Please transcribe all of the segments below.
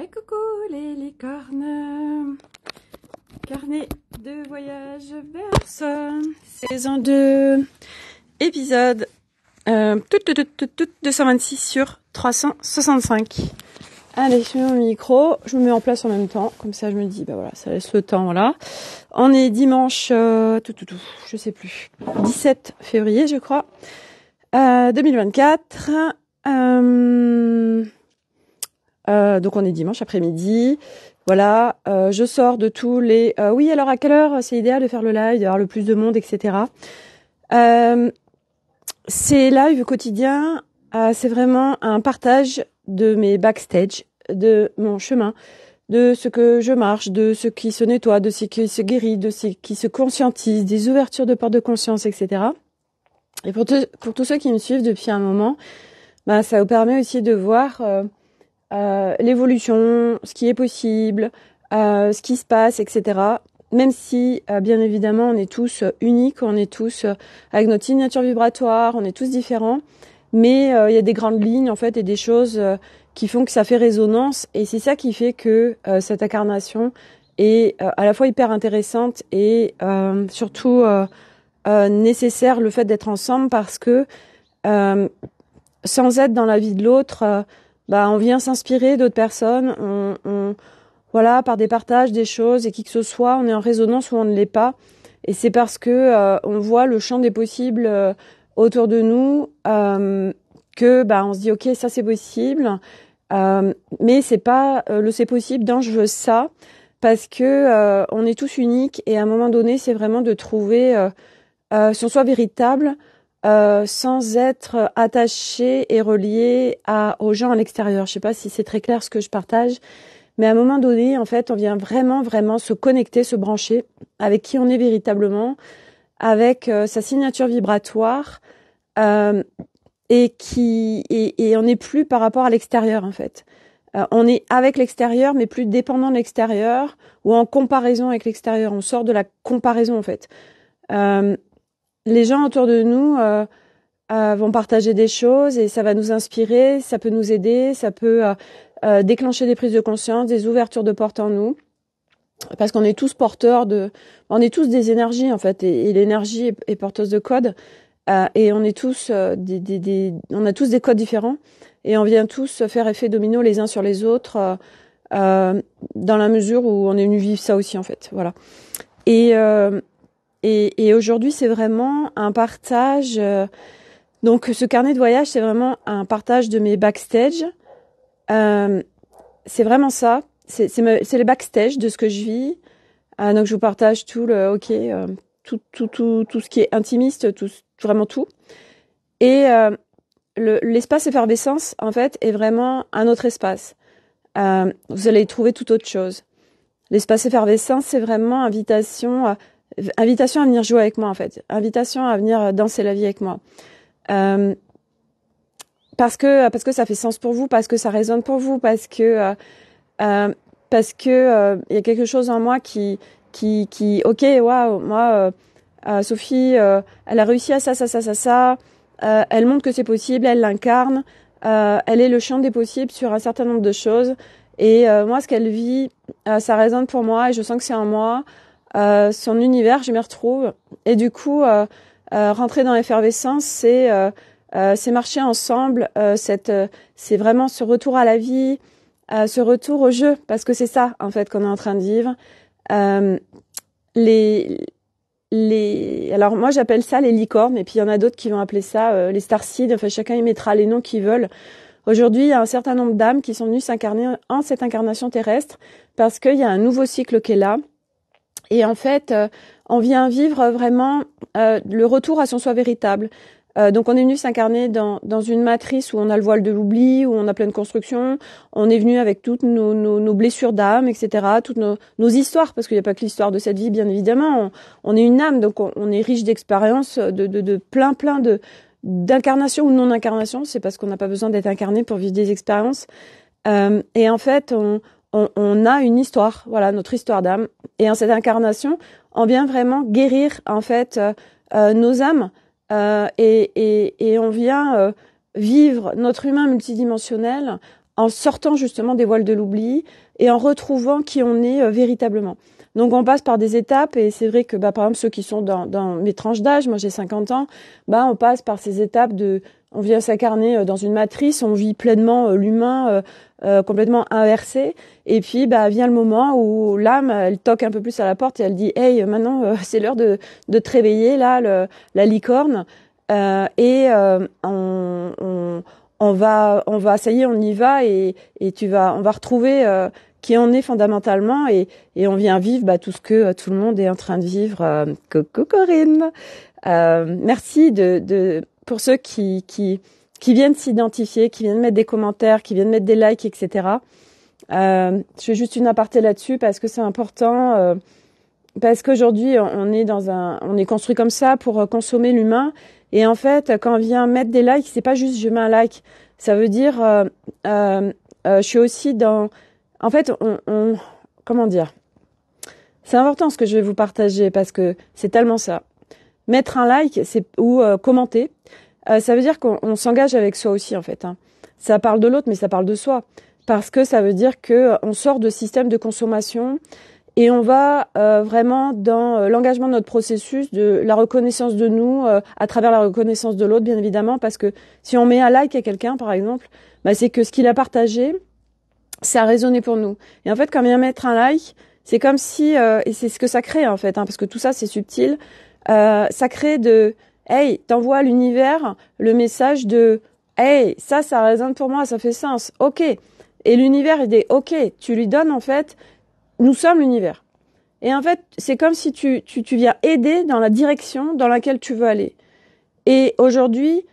Et coucou les licornes, carnet de voyage Bergson, saison 2, épisode 226 sur 365. Allez, je mets mon micro, je me mets en place en même temps, comme ça je me dis, bah voilà, ça laisse le temps, voilà. On est dimanche, je sais plus, 17 février je crois, 2024. Donc on est dimanche après-midi, voilà, je sors de tous les... oui, alors à quelle heure c'est idéal de faire le live, d'avoir le plus de monde, etc. Ces lives quotidiens, c'est vraiment un partage de mes backstage, de mon chemin, de ce que je marche, de ce qui se nettoie, de ce qui se guérit, de ce qui se conscientise, des ouvertures de portes de conscience, etc. Et pour tous ceux qui me suivent depuis un moment, bah, ça vous permet aussi de voir... l'évolution, ce qui est possible, ce qui se passe, etc. Même si, bien évidemment, on est tous uniques, on est tous avec notre signature vibratoire, on est tous différents, mais il y a des grandes lignes en fait et des choses qui font que ça fait résonance, et c'est ça qui fait que cette incarnation est à la fois hyper intéressante et surtout nécessaire, le fait d'être ensemble, parce que sans être dans la vie de l'autre, on vient s'inspirer d'autres personnes, voilà, par des partages, des choses, et qui que ce soit, on est en résonance ou on ne l'est pas. Et c'est parce que on voit le champ des possibles autour de nous que on se dit ok, ça c'est possible, mais c'est pas le c'est possible dans je veux ça, parce que on est tous uniques, et à un moment donné, c'est vraiment de trouver son soi véritable. Sans être attaché et relié aux gens à l'extérieur. Je sais pas si c'est très clair ce que je partage, mais à un moment donné, en fait, on vient vraiment se connecter, se brancher avec qui on est véritablement, avec sa signature vibratoire, et on n'est plus par rapport à l'extérieur, en fait. On est avec l'extérieur, mais plus dépendant de l'extérieur, ou en comparaison avec l'extérieur. On sort de la comparaison, en fait. Les gens autour de nous vont partager des choses, et ça va nous inspirer, ça peut nous aider, ça peut déclencher des prises de conscience, des ouvertures de portes en nous, parce qu'on est tous porteurs on est tous des énergies en fait, et l'énergie est porteuse de codes, et on est tous on a tous des codes différents, et on vient tous faire effet domino les uns sur les autres, dans la mesure où on est venu vivre ça aussi en fait, voilà. Et aujourd'hui, c'est vraiment un partage. Donc, ce carnet de voyage, c'est vraiment un partage de mes backstage. C'est vraiment ça. C'est les backstage de ce que je vis. Donc, je vous partage tout tout ce qui est intimiste, vraiment tout. Et l'espace effervescence, en fait, est vraiment un autre espace. Vous allez y trouver toute autre chose. L'espace effervescence, c'est vraiment invitation à venir jouer avec moi, en fait. Invitation à venir danser la vie avec moi. Parce que ça fait sens pour vous, parce que ça résonne pour vous, parce que il y a quelque chose en moi qui ok, waouh, moi Sophie, elle a réussi à ça, elle montre que c'est possible, elle l'incarne, elle est le champ des possibles sur un certain nombre de choses, et moi ce qu'elle vit, ça résonne pour moi, et je sens que c'est en moi. Son univers, je m'y retrouve, et du coup rentrer dans l'effervescence, c'est marcher ensemble, c'est vraiment ce retour à la vie, ce retour au jeu, parce que c'est ça en fait qu'on est en train de vivre. Alors moi j'appelle ça les licornes, et puis il y en a d'autres qui vont appeler ça les starseeds, enfin chacun y mettra les noms qu'ils veulent. Aujourd'hui, il y a un certain nombre d'âmes qui sont venues s'incarner en cette incarnation terrestre, parce qu'il y a un nouveau cycle qui est là. Et en fait, on vient vivre vraiment le retour à son soi véritable. Donc on est venu s'incarner dans une matrice où on a le voile de l'oubli, où on a plein de constructions. On est venu avec toutes nos blessures d'âme, etc., toutes nos histoires, parce qu'il n'y a pas que l'histoire de cette vie, bien évidemment. On est une âme, donc on est riche d'expériences, de plein d'incarnations ou non-incarnations. C'est parce qu'on n'a pas besoin d'être incarné pour vivre des expériences. Et en fait, on a une histoire, voilà, notre histoire d'âme. Et en cette incarnation, on vient vraiment guérir en fait nos âmes, et on vient vivre notre humain multidimensionnel en sortant justement des voiles de l'oubli et en retrouvant qui on est véritablement. Donc on passe par des étapes et c'est vrai que par exemple ceux qui sont dans mes tranches d'âge, moi j'ai 50 ans, on passe par ces étapes on vient s'incarner dans une matrice, on vit pleinement l'humain complètement inversé et puis vient le moment où l'âme elle toque un peu plus à la porte et elle dit hey maintenant c'est l'heure de te réveiller là la licorne on va ça y est on y va et on va retrouver qui on est fondamentalement et on vient vivre tout ce que tout le monde est en train de vivre. Coucou Corinne. Merci pour ceux qui viennent s'identifier, qui viennent mettre des commentaires, qui viennent mettre des likes, etc. Je fais juste une aparté là-dessus parce que c'est important, parce qu'aujourd'hui on est construit comme ça pour consommer l'humain et en fait quand on vient mettre des likes, c'est pas juste je mets un like, ça veut dire je suis aussi dans en fait, comment dire? C'est important ce que je vais vous partager parce que c'est tellement ça. Mettre un like, ou commenter, ça veut dire qu'on s'engage avec soi aussi en fait. Ça parle de l'autre, mais ça parle de soi parce que ça veut dire que on sort de système de consommation et on va vraiment dans l'engagement de notre processus, de la reconnaissance de nous à travers la reconnaissance de l'autre, bien évidemment, parce que si on met un like à quelqu'un, par exemple, c'est que ce qu'il a partagé ça a résonné pour nous. Et en fait, quand on vient mettre un like, c'est comme si, et c'est ce que ça crée en fait, parce que tout ça c'est subtil, ça crée hey, t'envoies à l'univers le message de, hey, ça résonne pour moi, ça fait sens, ok. Et l'univers il dit, ok, tu lui donnes en fait, nous sommes l'univers. Et en fait, c'est comme si tu viens aider dans la direction dans laquelle tu veux aller. Et aujourd'hui,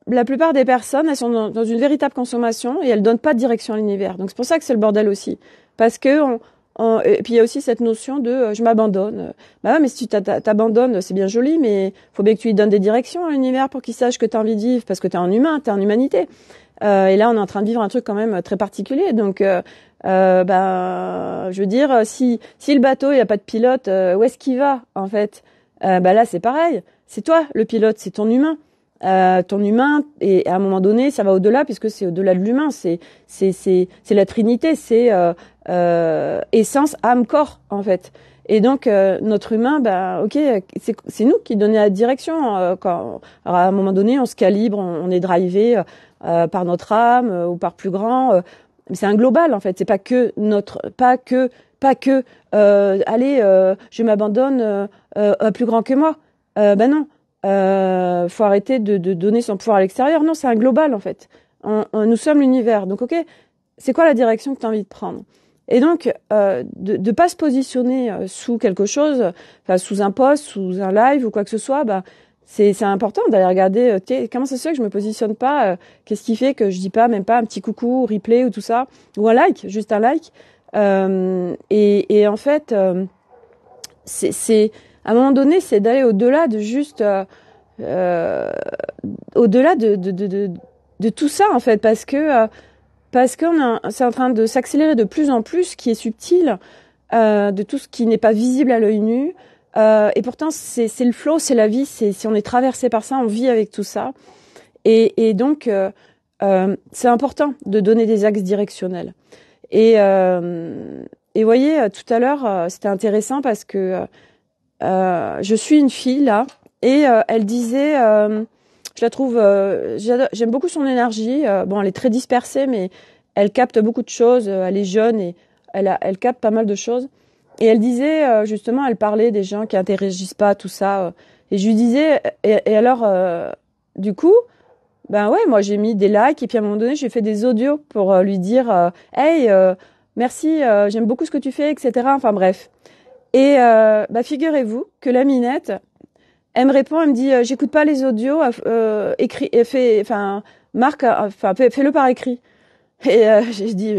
la plupart des personnes, elles sont dans une véritable consommation et elles donnent pas de direction à l'univers. Donc c'est pour ça que c'est le bordel aussi. Parce que et puis il y a aussi cette notion de je m'abandonne. Ouais, mais si tu t'abandonnes, c'est bien joli, mais faut bien que tu lui donnes des directions à l'univers pour qu'il sache que tu as envie de vivre, parce que tu es un humain, tu es en humanité. Et là, on est en train de vivre un truc quand même très particulier. Donc, je veux dire, si le bateau il y a pas de pilote, où est-ce qu'il va en fait? Là, c'est pareil. C'est toi le pilote, c'est ton humain. Et à un moment donné ça va au-delà puisque c'est au-delà de l'humain, c'est la trinité, c'est essence, âme, corps en fait. Et donc notre humain ok, c'est nous qui donnons la direction quand alors à un moment donné on se calibre, on est drivé par notre âme ou par plus grand c'est un global en fait, c'est pas que allez je m'abandonne à plus grand que moi. Non. Faut arrêter de donner son pouvoir à l'extérieur. Non, c'est un global en fait. Nous sommes l'univers. Donc ok, c'est quoi la direction que tu as envie de prendre? Et donc de pas se positionner sous quelque chose, enfin sous un post, sous un live ou quoi que ce soit, c'est important d'aller regarder comment ça se fait que je me positionne pas, qu'est-ce qui fait que je dis pas même pas un petit coucou, replay ou tout ça, ou un like, juste un like. Et en fait c'est à un moment donné, c'est d'aller au-delà de juste, au-delà de tout ça en fait, parce que c'est en train de s'accélérer de plus en plus, ce qui est subtil, de tout ce qui n'est pas visible à l'œil nu. Et pourtant, c'est le flow, c'est la vie. Si on est traversé par ça, on vit avec tout ça. Et donc, c'est important de donner des axes directionnels. Et vous voyez, tout à l'heure, c'était intéressant parce que je suis une fille là et elle disait je la trouve j'aime beaucoup son énergie, elle est très dispersée mais elle capte beaucoup de choses, elle est jeune et elle capte pas mal de choses et elle disait justement, elle parlait des gens qui interagissent pas, tout ça et je lui disais et alors du coup moi j'ai mis des likes et puis à un moment donné j'ai fait des audios pour lui dire hey merci, j'aime beaucoup ce que tu fais, etc. Enfin bref. Et figurez-vous que la minette, elle me répond, elle me dit j'écoute pas les audios, fais-le par écrit. Et j'ai dit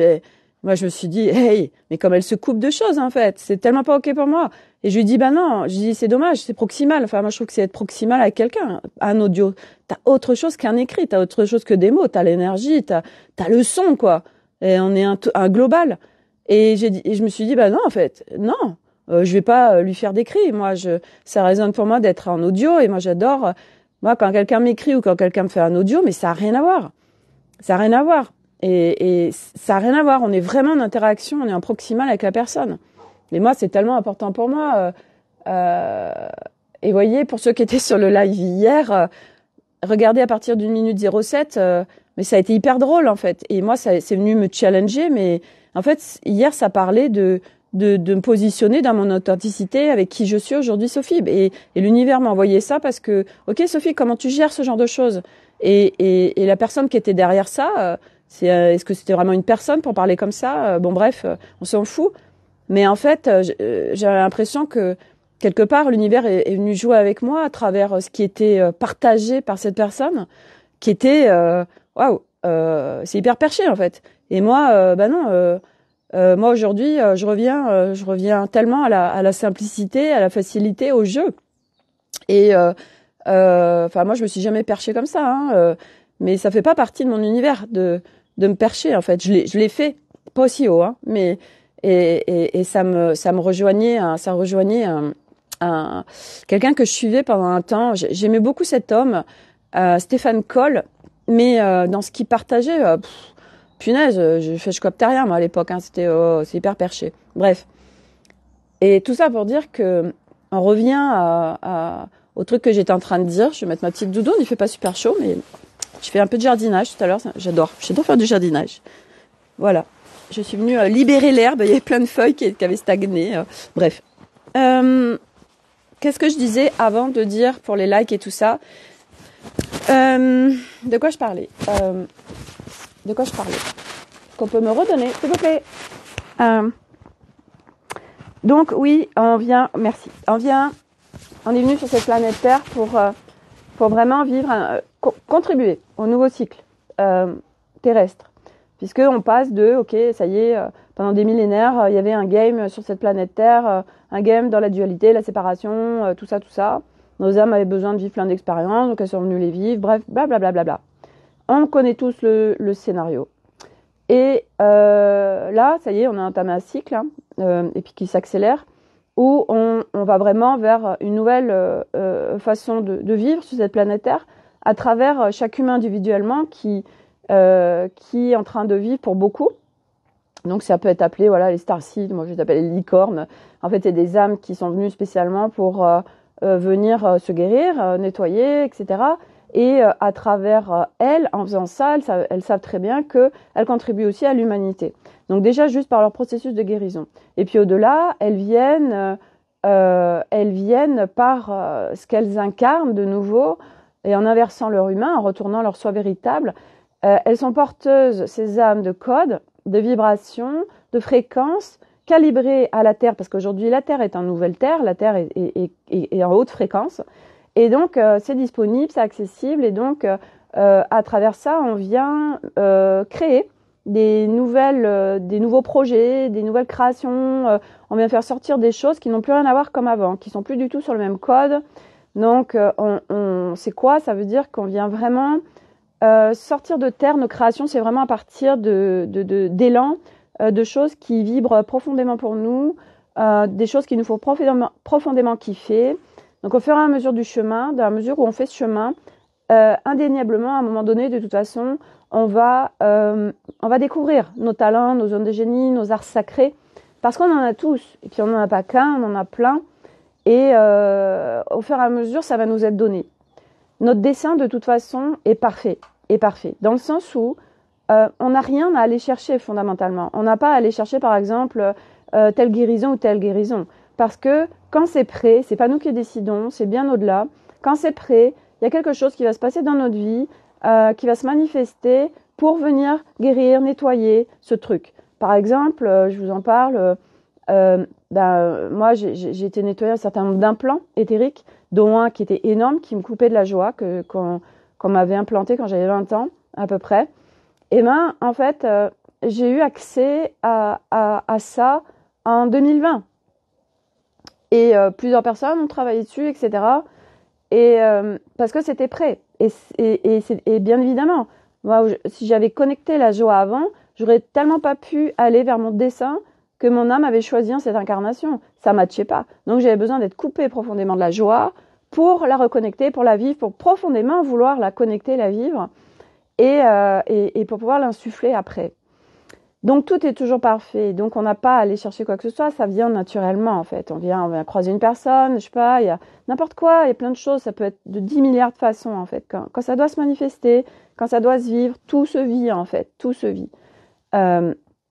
moi je me suis dit hey, mais comme elle se coupe de choses en fait, c'est tellement pas ok pour moi. Et je lui dis non, je dis c'est dommage, c'est proximal. Enfin moi je trouve que c'est être proximal avec quelqu'un. Un audio, t'as autre chose qu'un écrit, t'as autre chose que des mots, t'as l'énergie, t'as le son quoi. Et on est un global. Et je me suis dit non en fait, non. Je vais pas lui faire des cris. Moi, ça résonne pour moi d'être en audio et moi j'adore. Moi, quand quelqu'un m'écrit ou quand quelqu'un me fait un audio, mais ça a rien à voir. Ça a rien à voir. Et ça n'a rien à voir. On est vraiment en interaction, on est en proximal avec la personne. Mais moi, c'est tellement important pour moi. Et voyez, pour ceux qui étaient sur le live hier, regardez à partir d'une minute 07, mais ça a été hyper drôle en fait. Et moi, c'est venu me challenger. Mais en fait, hier, ça parlait de me positionner dans mon authenticité avec qui je suis aujourd'hui, Sophie. Et l'univers m'a envoyé ça parce que, ok Sophie, comment tu gères ce genre de choses? Et la personne qui était derrière ça, est-ce que c'était vraiment une personne pour parler comme ça? Bon bref, on s'en fout. Mais en fait, j'avais l'impression que quelque part, l'univers est venu jouer avec moi à travers ce qui était partagé par cette personne, qui était, waouh, c'est hyper perché en fait. Et moi, non. Moi aujourd'hui, je reviens tellement à la simplicité, à la facilité, au jeu. Et enfin, moi, je me suis jamais perchée comme ça, hein, mais ça fait pas partie de mon univers de me percher en fait. Je l'ai fait, pas aussi haut, hein, mais et ça me rejoignait, quelqu'un que je suivais pendant un temps. J'aimais beaucoup cet homme, Stéphane Coll, mais dans ce qu'il partageait, punaise, je fais rien moi à l'époque, hein, c'est hyper perché. Bref. Et tout ça pour dire que on revient au truc que j'étais en train de dire. Je vais mettre ma petite doudoune, il fait pas super chaud, mais je fais un peu de jardinage tout à l'heure. J'adore faire du jardinage. Voilà. Je suis venue libérer l'herbe, il y avait plein de feuilles qui avaient stagné. Bref. Qu'est-ce que je disais avant de dire pour les likes et tout ça? De quoi je parlais? Qu'on peut me redonner, s'il vous plaît? Donc oui, on est venu sur cette planète Terre pour vraiment vivre, contribuer au nouveau cycle terrestre. Puisque on passe de, ok, ça y est, pendant des millénaires, il y avait un game sur cette planète Terre, un game dans la dualité, la séparation, tout ça. Nos âmes avaient besoin de vivre plein d'expériences, donc elles sont venues les vivre, bref, blablabla. On connaît tous le scénario. Et là, ça y est, on a entamé un cycle, hein, et puis qui s'accélère, où on va vraiment vers une nouvelle façon de vivre sur cette planète Terre, à travers chaque humain individuellement qui est en train de vivre pour beaucoup. Donc ça peut être appelé les starseeds, moi je les appelle les licornes. En fait, c'est des âmes qui sont venues spécialement pour venir se guérir, nettoyer, etc. Et à travers elles, en faisant ça, elles savent très bien qu'elles contribuent aussi à l'humanité. Donc déjà juste par leur processus de guérison. Et puis au-delà, elles viennent par ce qu'elles incarnent de nouveau, et en inversant leur humain, en retournant leur soi véritable. Elles sont porteuses, ces âmes, de codes, de vibrations, de fréquences calibrées à la Terre, parce qu'aujourd'hui la Terre est en nouvelle Terre, la Terre est en haute fréquence, et donc c'est disponible, c'est accessible, et donc à travers ça on vient créer des nouveaux projets, des nouvelles créations, on vient faire sortir des choses qui n'ont plus rien à voir comme avant, qui sont plus du tout sur le même code. Donc c'est quoi? Ça veut dire qu'on vient vraiment sortir de terre. Nos créations, c'est vraiment à partir d'élan, de choses qui vibrent profondément pour nous, des choses qui nous font profondément kiffer. Donc au fur et à mesure du chemin, dans la mesure où on fait ce chemin, indéniablement, à un moment donné, de toute façon, on va découvrir nos talents, nos zones de génie, nos arts sacrés, parce qu'on en a tous. Et puis on n'en a pas qu'un, on en a plein. Et au fur et à mesure, ça va nous être donné. Notre dessin, de toute façon, est parfait. Dans le sens où on n'a rien à aller chercher fondamentalement. On n'a pas à aller chercher, par exemple, telle guérison ou telle guérison. Parce que quand c'est prêt, c'est pas nous qui décidons, c'est bien au-delà. Quand c'est prêt, il y a quelque chose qui va se passer dans notre vie, qui va se manifester pour venir guérir, nettoyer ce truc. Par exemple, je vous en parle, moi j'ai été nettoyer un certain nombre d'implants éthériques, dont un qui était énorme, qui me coupait de la joie, qu'on m'avait implanté quand j'avais 20 ans à peu près. Et en fait, j'ai eu accès à ça en 2020. Et plusieurs personnes ont travaillé dessus, etc. Et parce que c'était prêt. Et bien évidemment, moi, si j'avais connecté la joie avant, j'aurais tellement pas pu aller vers mon dessin que mon âme avait choisi en cette incarnation. Ça matchait pas. Donc j'avais besoin d'être coupée profondément de la joie pour la reconnecter, pour la vivre, pour profondément vouloir la connecter, la vivre. et pour pouvoir l'insuffler après. Donc tout est toujours parfait. Donc on n'a pas à aller chercher quoi que ce soit, ça vient naturellement en fait. On vient croiser une personne, je sais pas, il y a n'importe quoi, il y a plein de choses, ça peut être de 10 milliards de façons en fait. Quand ça doit se manifester, quand ça doit se vivre, tout se vit en fait, tout se vit.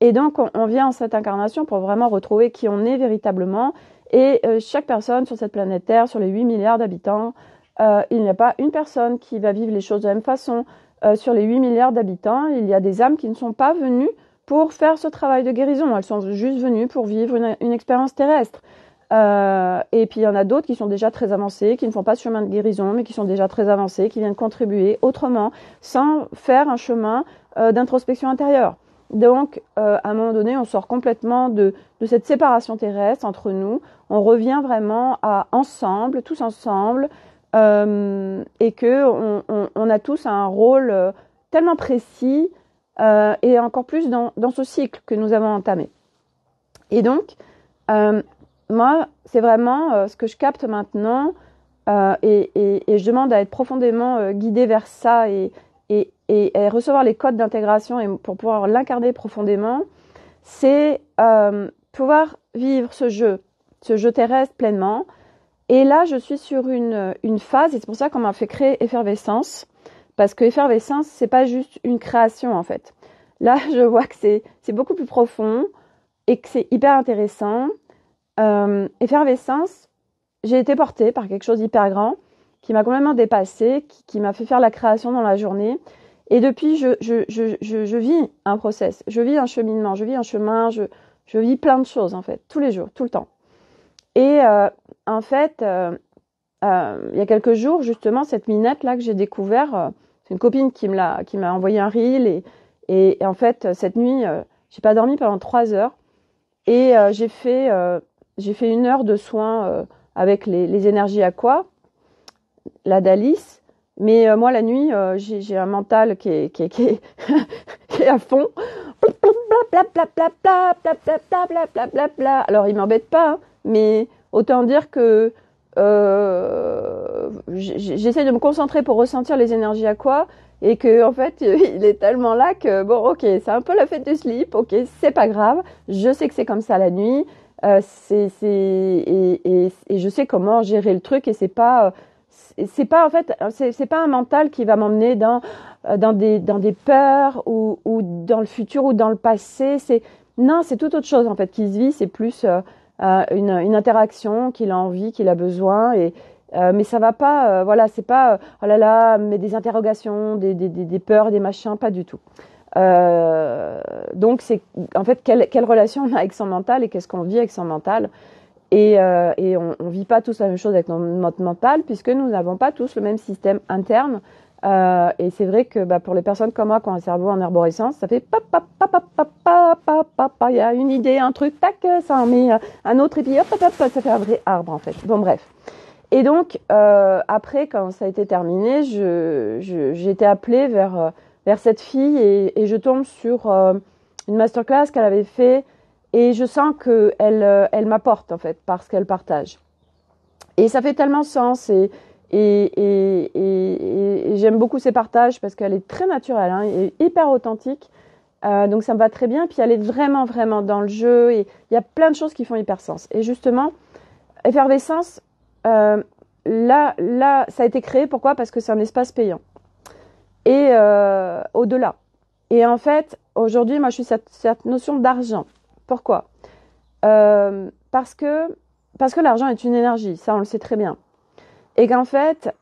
Et donc on vient en cette incarnation pour vraiment retrouver qui on est véritablement. Et chaque personne sur cette planète Terre, sur les 8 milliards d'habitants, il n'y a pas une personne qui va vivre les choses de la même façon. Sur les 8 milliards d'habitants, il y a des âmes qui ne sont pas venues pour faire ce travail de guérison. Elles sont juste venues pour vivre une expérience terrestre. Et puis il y en a d'autres qui sont déjà très avancées, qui ne font pas ce chemin de guérison, mais qui sont déjà très avancées, qui viennent contribuer autrement, sans faire un chemin d'introspection intérieure. Donc, à un moment donné, on sort complètement de cette séparation terrestre entre nous. On revient vraiment à ensemble, tous ensemble, et que on a tous un rôle tellement précis, et encore plus dans ce cycle que nous avons entamé. Et donc, moi, c'est vraiment ce que je capte maintenant, et je demande à être profondément guidée vers ça et recevoir les codes d'intégration et pour pouvoir l'incarner profondément, c'est pouvoir vivre ce jeu terrestre pleinement. Et là, je suis sur une phase, et c'est pour ça qu'on m'a fait créer Effervescence. Parce que Effervescence, c'est pas juste une création, en fait. Là, je vois que c'est beaucoup plus profond et que c'est hyper intéressant. Effervescence, j'ai été portée par quelque chose d'hyper grand qui m'a complètement dépassée, qui m'a fait faire la création dans la journée. Et depuis, je vis un process, je vis un cheminement, je vis un chemin, je vis plein de choses, en fait, tous les jours, tout le temps. Et en fait, il y a quelques jours, justement, cette minette-là que j'ai découvert, c'est une copine qui m'a envoyé un reel et en fait, cette nuit, j'ai pas dormi pendant 3 heures et j'ai fait 1 heure de soins avec les énergies aqua, la Dalis. Mais moi, la nuit, j'ai un mental qui est à fond. Alors, il m'embête pas, hein, mais autant dire que j'essaie de me concentrer pour ressentir les énergies aqua et que en fait il est tellement là que bon ok, c'est un peu la fête du slip, ok, c'est pas grave, je sais que c'est comme ça la nuit, et je sais comment gérer le truc et c'est pas en fait c'est pas un mental qui va m'emmener dans des peurs ou dans le futur ou dans le passé, non, c'est tout autre chose en fait qui se vit, c'est plus une interaction qu'il a envie, qu'il a besoin, mais ça va pas, voilà, c'est pas oh là là, mais des interrogations, des peurs, des machins, pas du tout. Donc c'est en fait quelle relation on a avec son mental et qu'est-ce qu'on vit avec son mental, et on vit pas tous la même chose avec notre mental puisque nous n'avons pas tous le même système interne. Et c'est vrai que pour les personnes comme moi qui ont un cerveau en arborescence, ça fait pap, pap, pap, pap, pap, pap, pap, pap, il y a une idée, un truc, tac, ça en met un autre et puis hop, hop, hop, ça fait un vrai arbre en fait. Bon bref. Et donc après quand ça a été terminé, j'ai été appelée vers cette fille et je tombe sur une masterclass qu'elle avait fait et je sens que elle m'apporte en fait parce qu'elle partage. Et ça fait tellement sens et j'aime beaucoup ses partages parce qu'elle est très naturelle, hein, et hyper authentique. Donc ça me va très bien. Puis elle est vraiment, vraiment dans le jeu et il y a plein de choses qui font hyper sens. Et justement, Effervescence, là, ça a été créé. Pourquoi ? Parce que c'est un espace payant. Et au-delà. Et en fait, aujourd'hui, moi, je suis cette notion d'argent. Pourquoi ? Parce que l'argent est une énergie. Ça, on le sait très bien. Et qu'en fait,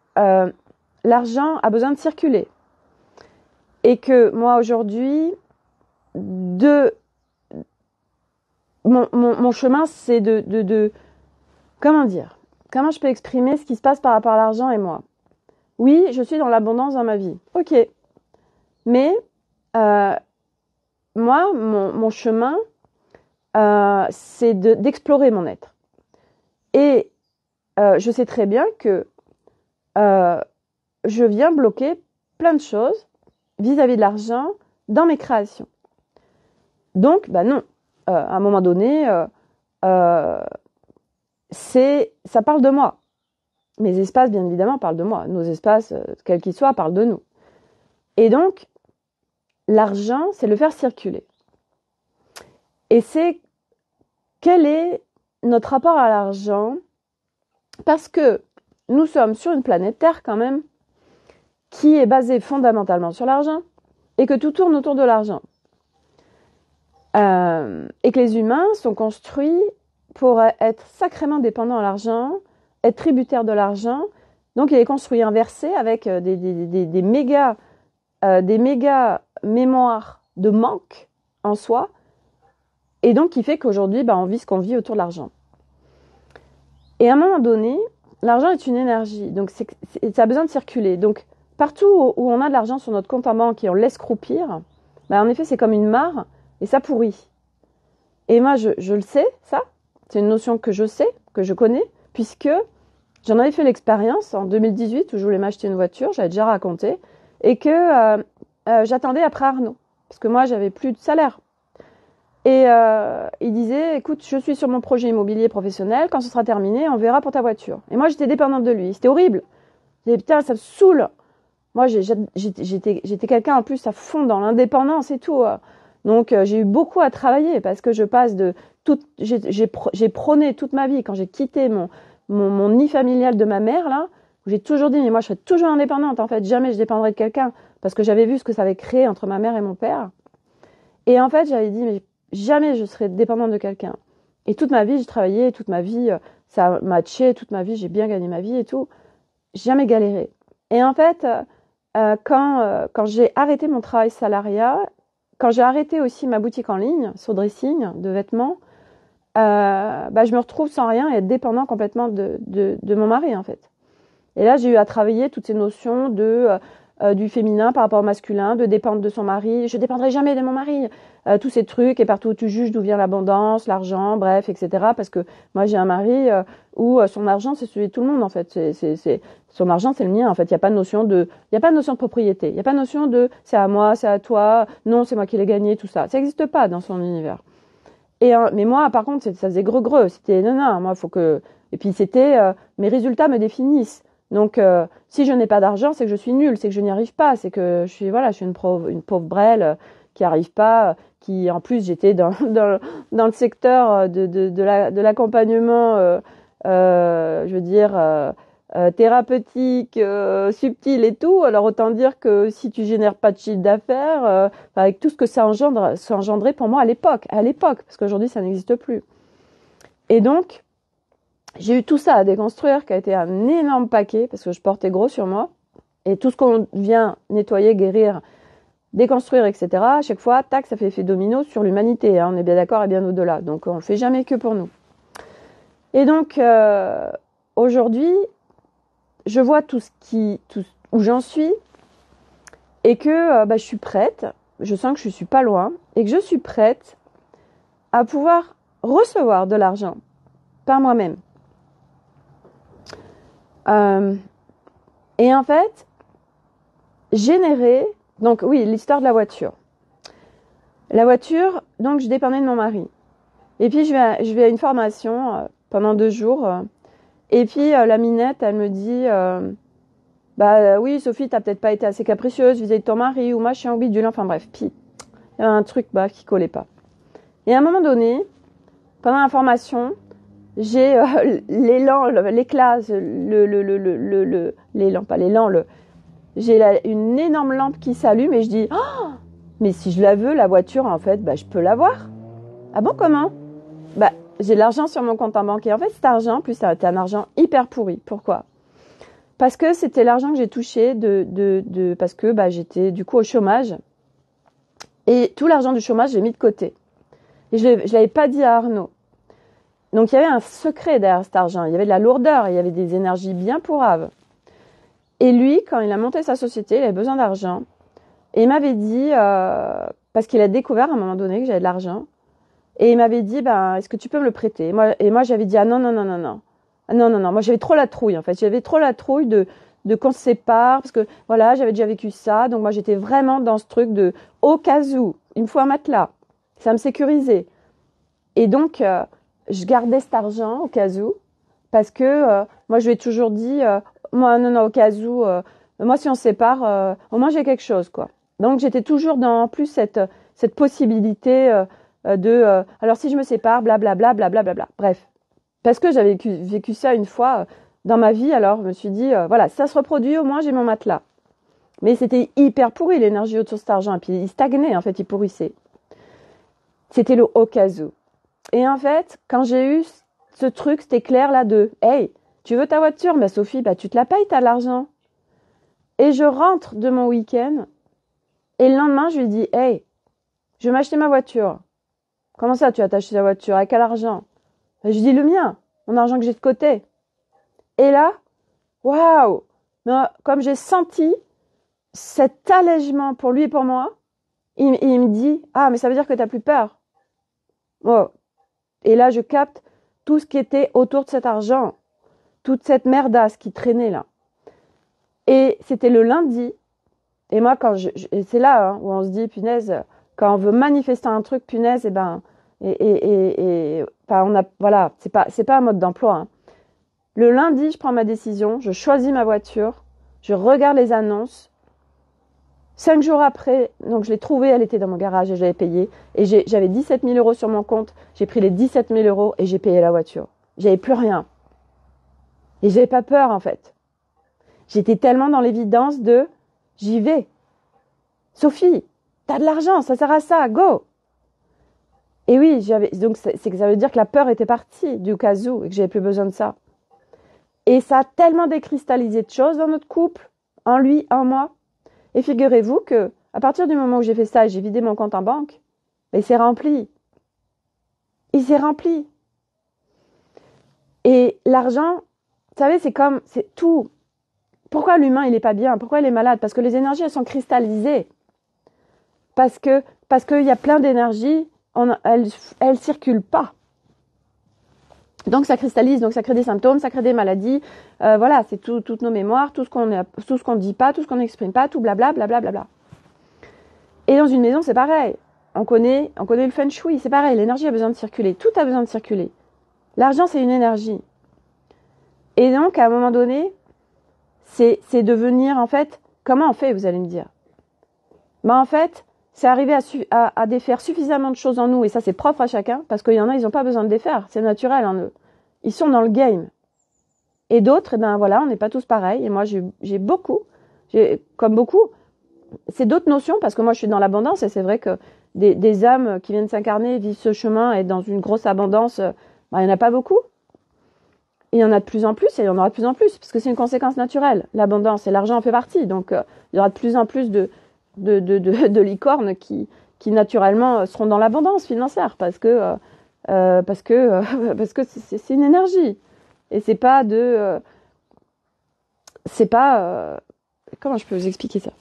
l'argent a besoin de circuler. Et que moi, aujourd'hui, mon chemin, c'est de comment dire ? Comment je peux exprimer ce qui se passe par rapport à l'argent et moi ? Oui, je suis dans l'abondance dans ma vie. Ok. Mais moi, mon chemin, c'est d'explorer mon être. Et je sais très bien que je viens bloquer plein de choses vis-à-vis de l'argent dans mes créations. Donc, non. À un moment donné, ça parle de moi. Mes espaces, bien évidemment, parlent de moi. Nos espaces, quels qu'ils soient, parlent de nous. Et donc, l'argent, c'est le faire circuler. Et c'est quel est notre rapport à l'argent, parce que nous sommes sur une planète Terre quand même, qui est basée fondamentalement sur l'argent, et que tout tourne autour de l'argent. Et que les humains sont construits pour être sacrément dépendants à l'argent, être tributaires de l'argent. Donc il est construit inversé avec des méga mémoires de manque en soi, et donc qui fait qu'aujourd'hui on vit ce qu'on vit autour de l'argent. Et à un moment donné, l'argent est une énergie, donc ça a besoin de circuler. Donc partout où on a de l'argent sur notre compte en banque et on laisse croupir, en effet c'est comme une mare et ça pourrit. Et moi je le sais, ça, c'est une notion que je sais, que je connais, puisque j'en avais fait l'expérience en 2018 où je voulais m'acheter une voiture, j'avais déjà raconté, et que j'attendais après Arnaud, parce que moi j'avais plus de salaire. Et il disait, écoute, je suis sur mon projet immobilier professionnel, quand ce sera terminé, on verra pour ta voiture. Et moi j'étais dépendante de lui, c'était horrible. Je disais, putain, ça me saoule. Moi j'étais quelqu'un en plus à fond dans l'indépendance et tout. Donc j'ai eu beaucoup à travailler parce que je passe de toute, j'ai prôné toute ma vie quand j'ai quitté mon nid familial de ma mère là, où j'ai toujours dit mais moi je serai toujours indépendante en fait, jamais je dépendrai de quelqu'un parce que j'avais vu ce que ça avait créé entre ma mère et mon père. Et en fait j'avais dit mais jamais je serai dépendante de quelqu'un. Et toute ma vie j'ai travaillé, toute ma vie ça a matché, toute ma vie j'ai bien gagné ma vie et tout, j'ai jamais galéré. Et en fait quand j'ai arrêté mon travail salariat, quand j'ai arrêté aussi ma boutique en ligne, Sodressing, de vêtements, je me retrouve sans rien et être dépendant complètement de mon mari, en fait. Et là, j'ai eu à travailler toutes ces notions du féminin par rapport au masculin, de dépendre de son mari. Je dépendrai jamais de mon mari. Tous ces trucs, et partout où tu juges d'où vient l'abondance, l'argent, bref, etc. Parce que moi, j'ai un mari où son argent, c'est celui de tout le monde, en fait. Son argent, c'est le mien, en fait. Il n'y a pas de notion de propriété. Il n'y a pas de notion de c'est à moi, c'est à toi, non, c'est moi qui l'ai gagné, tout ça. Ça n'existe pas dans son univers. Mais moi, par contre, ça faisait greux. C'était non, moi, faut que. Et puis c'était mes résultats me définissent. Donc, si je n'ai pas d'argent, c'est que je suis nulle, c'est que je n'y arrive pas, c'est que je suis une pauvre brêle qui arrive pas, qui en plus j'étais dans le secteur de l'accompagnement, je veux dire thérapeutique, subtil et tout. Alors autant dire que si tu génères pas de chiffre d'affaires, avec tout ce que ça engendrait pour moi à l'époque, parce qu'aujourd'hui ça n'existe plus. Et donc j'ai eu tout ça à déconstruire, qui a été un énorme paquet, parce que je portais gros sur moi. Et tout ce qu'on vient nettoyer, guérir, déconstruire, etc., à chaque fois, tac, ça fait effet domino sur l'humanité. Hein, on est bien d'accord et bien au-delà. Donc, on ne le fait jamais que pour nous. Et donc, aujourd'hui, je vois où j'en suis, et que je suis prête, je sens que je ne suis pas loin, et que je suis prête à pouvoir recevoir de l'argent par moi-même. Et en fait, générer, donc oui, l'histoire de la voiture. La voiture, donc je dépendais de mon mari. Et puis je vais à une formation pendant 2 jours. Et puis la minette, elle me dit, oui Sophie, t'as peut-être pas été assez capricieuse vis-à-vis de ton mari ou machin ou bidule, enfin bref. Puis il y a un truc qui collait pas. Et à un moment donné, pendant la formation, j'ai l'élan, l'éclat, l'élan, pas l'élan, j'ai une énorme lampe qui s'allume et je dis oh, mais si je la veux, la voiture, en fait, je peux l'avoir. Ah bon, comment? J'ai de l'argent sur mon compte en banque. Et en fait, cet argent, en plus, c'était un argent hyper pourri. Pourquoi? Parce que c'était l'argent que j'ai touché parce que j'étais du coup au chômage. Et tout l'argent du chômage, je l'ai mis de côté. Et je l'avais pas dit à Arnaud. Donc il y avait un secret derrière cet argent, il y avait de la lourdeur, il y avait des énergies bien pourraves. Et lui, quand il a monté sa société, il avait besoin d'argent. Et il m'avait dit, parce qu'il a découvert à un moment donné que j'avais de l'argent, et il m'avait dit, est-ce que tu peux me le prêter? Et moi j'avais dit, ah non. Moi j'avais trop la trouille en fait, j'avais trop la trouille de qu'on se sépare, parce que voilà, j'avais déjà vécu ça, donc moi j'étais vraiment dans ce truc de, au cas où, il me faut un matelas, ça me sécurisait. Et donc, je gardais cet argent au cas où, parce que moi je lui ai toujours dit, moi non, au cas où, moi si on se sépare, au moins j'ai quelque chose quoi. Donc j'étais toujours dans plus cette possibilité alors si je me sépare, blablabla, blablabla. Bref, parce que j'avais vécu ça une fois dans ma vie, alors je me suis dit, voilà, si ça se reproduit, au moins j'ai mon matelas. Mais c'était hyper pourri l'énergie autour de cet argent, et puis il stagnait, en fait, il pourrissait. C'était le au cas où. Et en fait, quand j'ai eu ce truc, c'était clair là de, hey, tu veux ta voiture? Bah Sophie, bah tu te la payes, t'as de l'argent. Et je rentre de mon week-end, et le lendemain, je lui dis, hey, je vais m'acheter ma voiture. Comment ça, tu vas t'acheter ta voiture? Avec quel argent? Et je dis le mien, mon argent que j'ai de côté. Et là, waouh! Comme j'ai senti cet allègement pour lui et pour moi, il me dit, ah, mais ça veut dire que t'as plus peur. Oh. Et là, je capte tout ce qui était autour de cet argent, toute cette merdasse qui traînait là. Et c'était le lundi. Et moi, et c'est là où on se dit, punaise, quand on veut manifester un truc, punaise, voilà, c'est pas un mode d'emploi. Hein. Le lundi, je prends ma décision, je choisis ma voiture, je regarde les annonces. 5 jours après, donc je l'ai trouvée, elle était dans mon garage et je l'avais payée. Et j'avais 17 000 € sur mon compte. J'ai pris les 17 000 € et j'ai payé la voiture. J'avais plus rien. Et j'avais pas peur, en fait. J'étais tellement dans l'évidence de j'y vais. Sophie, t'as de l'argent, ça sert à ça, go! Et oui, donc c'est que ça veut dire que la peur était partie du cas où et que j'avais plus besoin de ça. Et ça a tellement décristallisé de choses dans notre couple, en lui, en moi. Et figurez-vous que à partir du moment où j'ai fait ça et j'ai vidé mon compte en banque, il s'est rempli. Il s'est rempli. Et l'argent, vous savez, c'est tout. Pourquoi l'humain, il est pas bien? Pourquoi il est malade? Parce que les énergies, elles sont cristallisées. Parce qu'il y a plein d'énergies, elles circulent pas. Donc ça cristallise, donc ça crée des symptômes, ça crée des maladies. Voilà, c'est toutes nos mémoires, tout ce qu'on dit pas, tout ce qu'on n'exprime pas, tout blabla, blabla, blabla. Et dans une maison, c'est pareil. On connaît le feng shui, c'est pareil. L'énergie a besoin de circuler, tout a besoin de circuler. L'argent, c'est une énergie. Et donc, à un moment donné, c'est devenir, en fait, comment on fait, vous allez me dire? En fait, c'est arriver à défaire suffisamment de choses en nous, et ça c'est propre à chacun, parce qu'il y en a, ils n'ont pas besoin de défaire, c'est naturel en eux. Ils sont dans le game. Et d'autres, voilà, on n'est pas tous pareils, et moi comme beaucoup, c'est d'autres notions, parce que moi je suis dans l'abondance, et c'est vrai que des âmes qui viennent s'incarner, vivent ce chemin, et dans une grosse abondance, il n'y en a pas beaucoup. Il y en a de plus en plus, et il y en aura de plus en plus, parce que c'est une conséquence naturelle, l'abondance, et l'argent en fait partie, donc il y aura de plus en plus de licornes qui naturellement seront dans l'abondance financière parce que c'est une énergie et c'est pas comment je peux vous expliquer ça?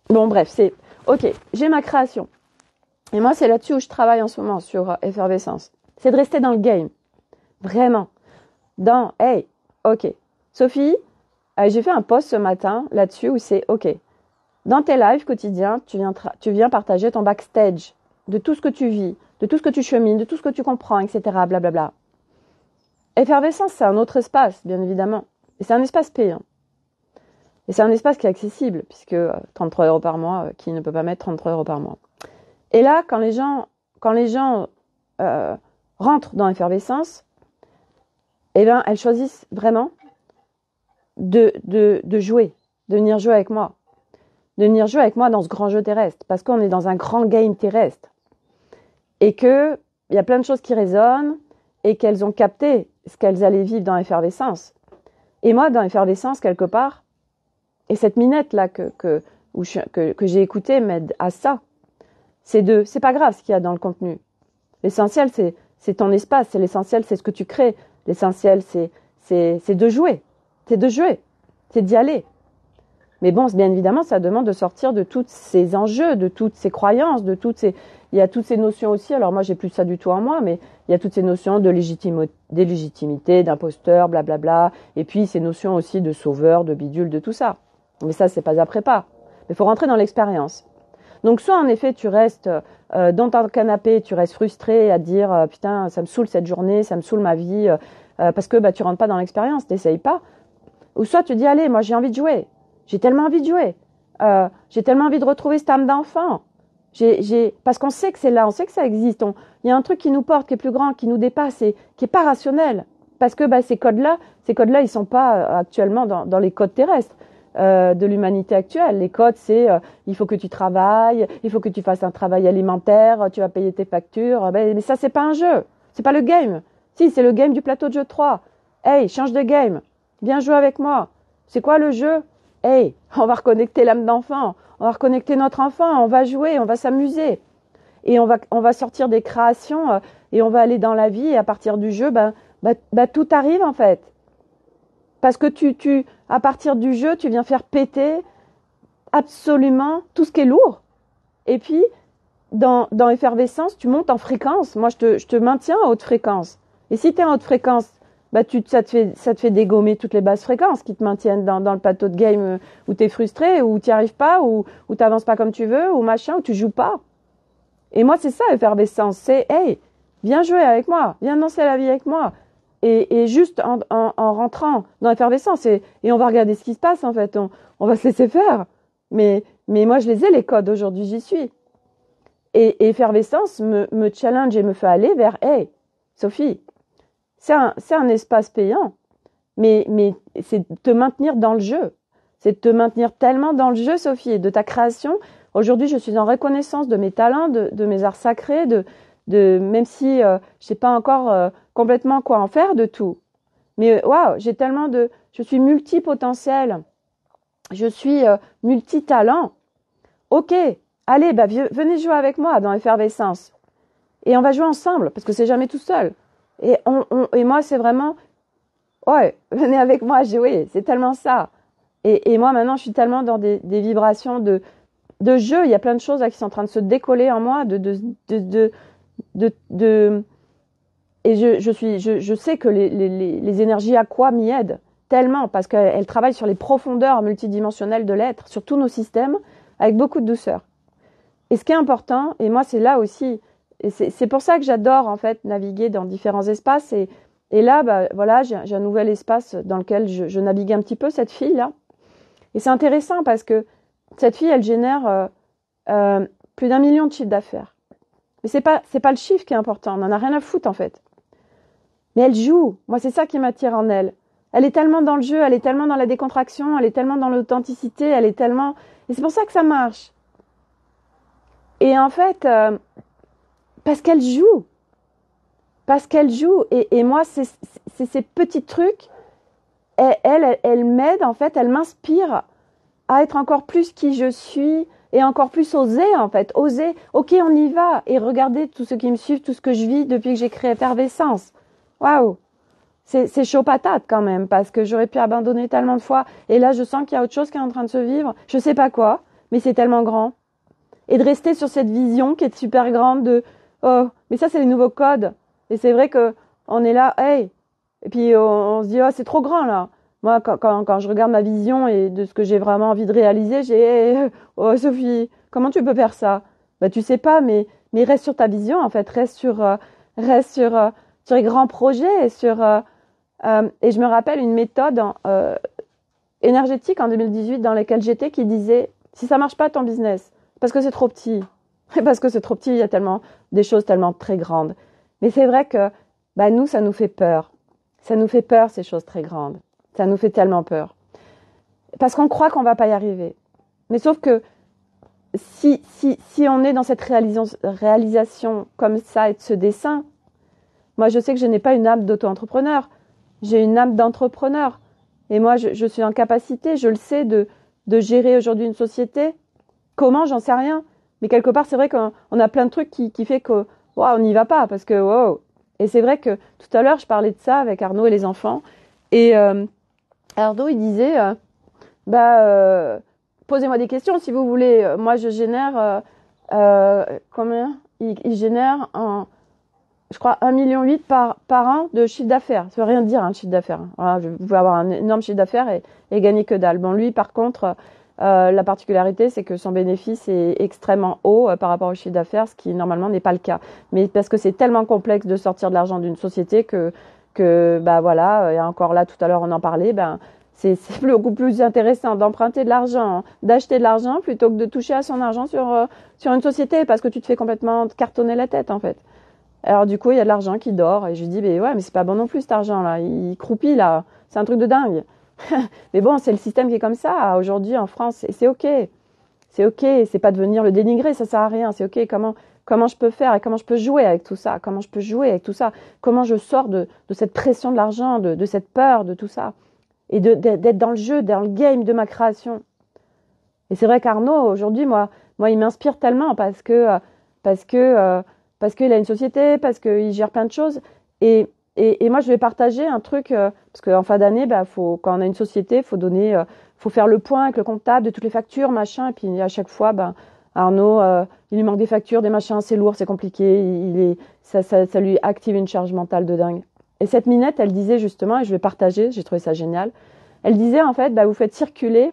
Bon bref, c'est ok, j'ai ma création et moi c'est là-dessus où je travaille en ce moment sur effervescence, c'est de rester dans le game, vraiment hey, ok Sophie, j'ai fait un post ce matin là-dessus où c'est ok. Dans tes lives quotidiens, tu viens partager ton backstage de tout ce que tu vis, de tout ce que tu chemines, de tout ce que tu comprends, etc. Blablabla. Effervescence, c'est un autre espace, bien évidemment. Et c'est un espace payant. Et c'est un espace qui est accessible, puisque 33 € par mois, qui ne peut pas mettre 33 € par mois. Et là, quand les gens rentrent dans effervescence, eh ben, elles choisissent vraiment de jouer, de venir jouer avec moi. De venir jouer avec moi dans ce grand jeu terrestre, parce qu'on est dans un grand game terrestre. Et qu'il y a plein de choses qui résonnent, et qu'elles ont capté ce qu'elles allaient vivre dans l'effervescence. Et moi, dans l'effervescence, quelque part, et cette minette-là que j'ai écoutée m'aide à ça, c'est pas grave ce qu'il y a dans le contenu. L'essentiel, c'est ton espace, c'est l'essentiel, c'est ce que tu crées. L'essentiel, c'est de jouer. C'est de jouer. C'est d'y aller. Mais bon, bien évidemment, ça demande de sortir de tous ces enjeux, de toutes ces croyances, il y a toutes ces notions aussi. Alors moi, j'ai plus ça du tout en moi, mais il y a toutes ces notions de légitimité, d'imposteur, blablabla. Et puis ces notions aussi de sauveur, de bidule, de tout ça. Mais ça, c'est pas après pas. Mais il faut rentrer dans l'expérience. Donc soit en effet, tu restes dans ton canapé, tu restes frustré à te dire putain, ça me saoule cette journée, ça me saoule ma vie, parce que tu rentres pas dans l'expérience, t'essayes pas. Ou soit tu dis allez, moi j'ai envie de jouer. J'ai tellement envie de jouer. j'ai tellement envie de retrouver cette âme d'enfant. Parce qu'on sait que c'est là, on sait que ça existe. Il y a un truc qui nous porte, qui est plus grand, qui nous dépasse et qui est pas rationnel. Parce que ces codes-là, ils sont pas actuellement dans les codes terrestres de l'humanité actuelle. Les codes, c'est il faut que tu travailles, il faut que tu fasses un travail alimentaire, tu vas payer tes factures. Mais ça, c'est pas un jeu, c'est pas le game. Si, c'est le game du plateau de jeu 3. Hey, change de game, viens jouer avec moi. C'est quoi le jeu? Hey, on va reconnecter l'âme d'enfant, on va reconnecter notre enfant, on va jouer, on va s'amuser. Et on va sortir des créations et on va aller dans la vie et à partir du jeu, tout arrive en fait. Parce que à partir du jeu, tu viens faire péter absolument tout ce qui est lourd. Et puis, dans Effervescence, tu montes en fréquence. Moi, je te maintiens à haute fréquence. Et si tu es en haute fréquence, ça te fait dégommer toutes les basses fréquences qui te maintiennent dans le plateau de game où tu es frustré, où tu n'y arrives pas, où tu n'avances pas comme tu veux, ou machin, où tu joues pas. Et moi, c'est ça, Effervescence. C'est, hey, viens jouer avec moi, viens danser la vie avec moi. Et juste en rentrant dans l'effervescence, et on va regarder ce qui se passe, en fait. On va se laisser faire. Mais moi, je les ai, les codes. Aujourd'hui, j'y suis. Et effervescence me challenge et me fait aller vers, hey, Sophie, c'est un espace payant, mais c'est de te maintenir dans le jeu. C'est de te maintenir tellement dans le jeu, Sophie, et de ta création. Aujourd'hui, je suis en reconnaissance de mes talents, de mes arts sacrés, même si je sais pas encore complètement quoi en faire de tout. Mais waouh, je suis multipotentiel. Je suis multitalent. Ok, allez, venez jouer avec moi dans Effervescence. Et on va jouer ensemble, parce que c'est jamais tout seul. Et moi, c'est vraiment, ouais, venez avec moi jouer, c'est tellement ça. Et moi, maintenant, je suis tellement dans des vibrations de jeu. Il y a plein de choses là qui sont en train de se décoller en moi, et je sais que les énergies aqua m'y aident tellement parce qu'elles travaillent sur les profondeurs multidimensionnelles de l'être, sur tous nos systèmes, avec beaucoup de douceur. Et ce qui est important, et moi c'est là aussi, et c'est pour ça que j'adore en fait naviguer dans différents espaces. Et là, voilà, j'ai un nouvel espace dans lequel je navigue un petit peu cette fille là. Et c'est intéressant parce que cette fille, elle génère plus d'1 million de chiffres d'affaires. Mais c'est pas le chiffre qui est important, on en a rien à foutre en fait. Mais elle joue, moi c'est ça qui m'attire en elle. Elle est tellement dans le jeu, elle est tellement dans la décontraction, elle est tellement dans l'authenticité, elle est tellement... Et c'est pour ça que ça marche. Et en fait, parce qu'elle joue. Parce qu'elle joue. Et moi, c'est ces petits trucs, elle m'aide en fait, elle m'inspire à être encore plus qui je suis et encore plus oser en fait. Oser, ok on y va. Et regardez tous ceux qui me suivent, tout ce que je vis depuis que j'ai créé Effervescence. Waouh, c'est chaud patate quand même, parce que j'aurais pu abandonner tellement de fois. Et là, je sens qu'il y a autre chose qui est en train de se vivre. Je sais pas quoi, mais c'est tellement grand. Et de rester sur cette vision qui est super grande de « Oh, mais ça, c'est les nouveaux codes. » Et c'est vrai que on est là, hey. Et puis, on se dit « Oh, c'est trop grand, là. » Moi, quand je regarde ma vision et de ce que j'ai vraiment envie de réaliser, j'ai hey, « Oh, Sophie, comment tu peux faire ça? » Tu sais pas, mais reste sur ta vision, en fait. Reste sur les grands projets, et je me rappelle une méthode énergétique en 2018 dans laquelle j'étais qui disait si ça marche pas ton business, parce que c'est trop petit, parce que c'est trop petit, il y a tellement des choses tellement très grandes. Mais c'est vrai que nous, ça nous fait peur. Ça nous fait peur ces choses très grandes. Ça nous fait tellement peur. Parce qu'on croit qu'on va pas y arriver. Mais sauf que si on est dans cette réalisation comme ça et de ce dessin, moi, je sais que je n'ai pas une âme d'auto-entrepreneur. J'ai une âme d'entrepreneur. Et moi, je suis en capacité, je le sais, de gérer aujourd'hui une société. Comment, j'en sais rien. Mais quelque part, c'est vrai qu'on a plein de trucs qui fait que on n'y va pas. Parce que, wow. Et c'est vrai que tout à l'heure, je parlais de ça avec Arnaud et les enfants. Et Arnaud, il disait, posez-moi des questions si vous voulez. Moi, je génère, combien il génère je crois 1,8 million par an de chiffre d'affaires. Ça veut rien dire, un chiffre d'affaires. Voilà, vous pouvez avoir un énorme chiffre d'affaires et gagner que dalle. Bon, lui, par contre, la particularité, c'est que son bénéfice est extrêmement haut par rapport au chiffre d'affaires, ce qui normalement n'est pas le cas. Mais parce que c'est tellement complexe de sortir de l'argent d'une société que voilà, et encore là, tout à l'heure, on en parlait, C'est beaucoup plus intéressant d'emprunter de l'argent, d'acheter de l'argent plutôt que de toucher à son argent sur une société parce que tu te fais complètement cartonner la tête en fait. Alors du coup, il y a de l'argent qui dort et je lui dis mais ouais, mais c'est pas bon non plus cet argent là, il croupit là, c'est un truc de dingue. Mais bon, c'est le système qui est comme ça aujourd'hui en France et c'est OK. C'est OK, c'est pas de venir le dénigrer, ça sert à rien, c'est OK. Comment je peux faire et comment je peux jouer avec tout ça? Comment je peux jouer avec tout ça? Comment je sors de cette pression de l'argent, de cette peur, de tout ça? Et d'être dans le jeu, dans le game de ma création. Et c'est vrai qu'Arnaud, aujourd'hui, moi, il m'inspire tellement parce qu'il a une société, parce qu'il gère plein de choses. Et moi, je vais partager un truc, parce qu'en fin d'année, quand on a une société, faut faire le point avec le comptable de toutes les factures, machin. Et puis à chaque fois, Arnaud, il lui manque des factures, des machins, c'est lourd, c'est compliqué. Ça lui active une charge mentale de dingue. Et cette Minette, elle disait justement, et je vais partager, j'ai trouvé ça génial. Elle disait en fait, vous faites circuler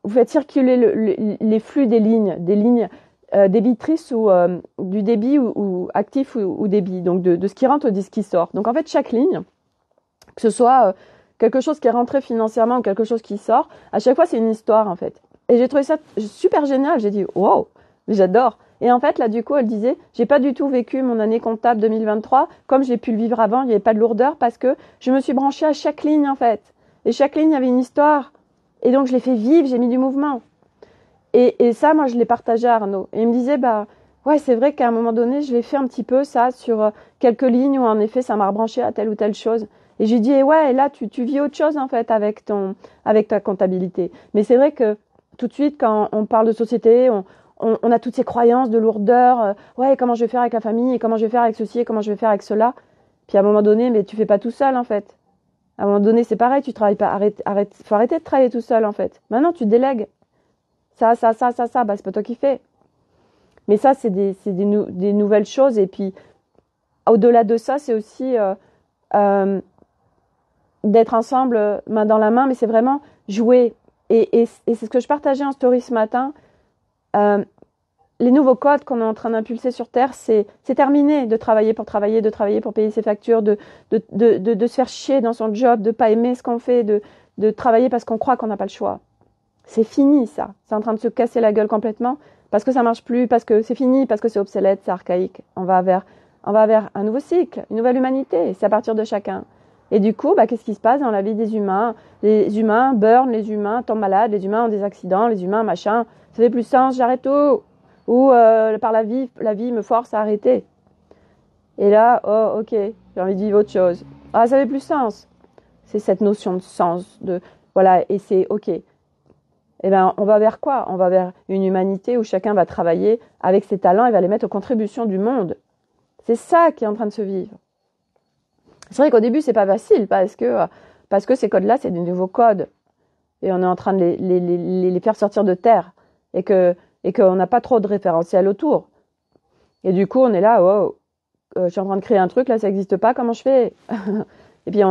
les flux des lignes débitrices ou du débit ou actif ou débit, donc de ce qui rentre ou de ce qui sort. Donc en fait, chaque ligne, que ce soit quelque chose qui est rentré financièrement ou quelque chose qui sort, à chaque fois c'est une histoire en fait. Et j'ai trouvé ça super génial. J'ai dit wow, j'adore. Et en fait là du coup elle disait, j'ai pas du tout vécu mon année comptable 2023 comme j'ai pu le vivre avant. Il n'y avait pas de lourdeur parce que je me suis branchée à chaque ligne en fait. Et chaque ligne avait une histoire. Et donc je l'ai fait vivre, j'ai mis du mouvement. Et ça, moi, je l'ai partagé à Arnaud. Et il me disait, ouais, c'est vrai qu'à un moment donné, je l'ai fait un petit peu, ça, sur quelques lignes où, en effet, ça m'a rebranché à telle ou telle chose. Et j'ai dit, ouais, et là, tu vis autre chose, en fait, avec ta comptabilité. Mais c'est vrai que, tout de suite, quand on parle de société, on a toutes ces croyances de lourdeur. Ouais, comment je vais faire avec la famille, et comment je vais faire avec ceci, et comment je vais faire avec cela. Puis à un moment donné, mais tu fais pas tout seul, en fait. À un moment donné, c'est pareil, tu travailles pas, faut arrêter de travailler tout seul, en fait. Maintenant, tu délègues. Ça, c'est pas toi qui fais. Mais ça, c'est des nouvelles choses. Et puis, au-delà de ça, c'est aussi d'être ensemble, main dans la main, mais c'est vraiment jouer. Et c'est ce que je partageais en story ce matin. Les nouveaux codes qu'on est en train d'impulser sur Terre, c'est terminé de travailler pour payer ses factures, de se faire chier dans son job, de pas aimer ce qu'on fait, de travailler parce qu'on croit qu'on n'a pas le choix. C'est fini, ça. C'est en train de se casser la gueule complètement parce que ça marche plus, parce que c'est fini, parce que c'est obsolète, c'est archaïque. On va vers un nouveau cycle, une nouvelle humanité. C'est à partir de chacun. Et du coup, qu'est-ce qui se passe dans la vie des humains? Les humains burnent, les humains tombent malades, les humains ont des accidents, les humains machin. Ça fait plus sens, j'arrête tout. Ou par la vie me force à arrêter. Et là, oh, ok, j'ai envie de vivre autre chose. Ah, ça fait plus sens. C'est cette notion de sens, voilà, et c'est ok. Eh ben, on va vers quoi? On va vers une humanité où chacun va travailler avec ses talents et va les mettre aux contributions du monde. C'est ça qui est en train de se vivre. C'est vrai qu'au début, c'est pas facile parce que ces codes-là, c'est des nouveaux codes. Et on est en train de les faire sortir de terre. Et qu'on n'a pas trop de référentiel autour. Et du coup, on est là, wow, je suis en train de créer un truc, là, ça n'existe pas, comment je fais? Et puis,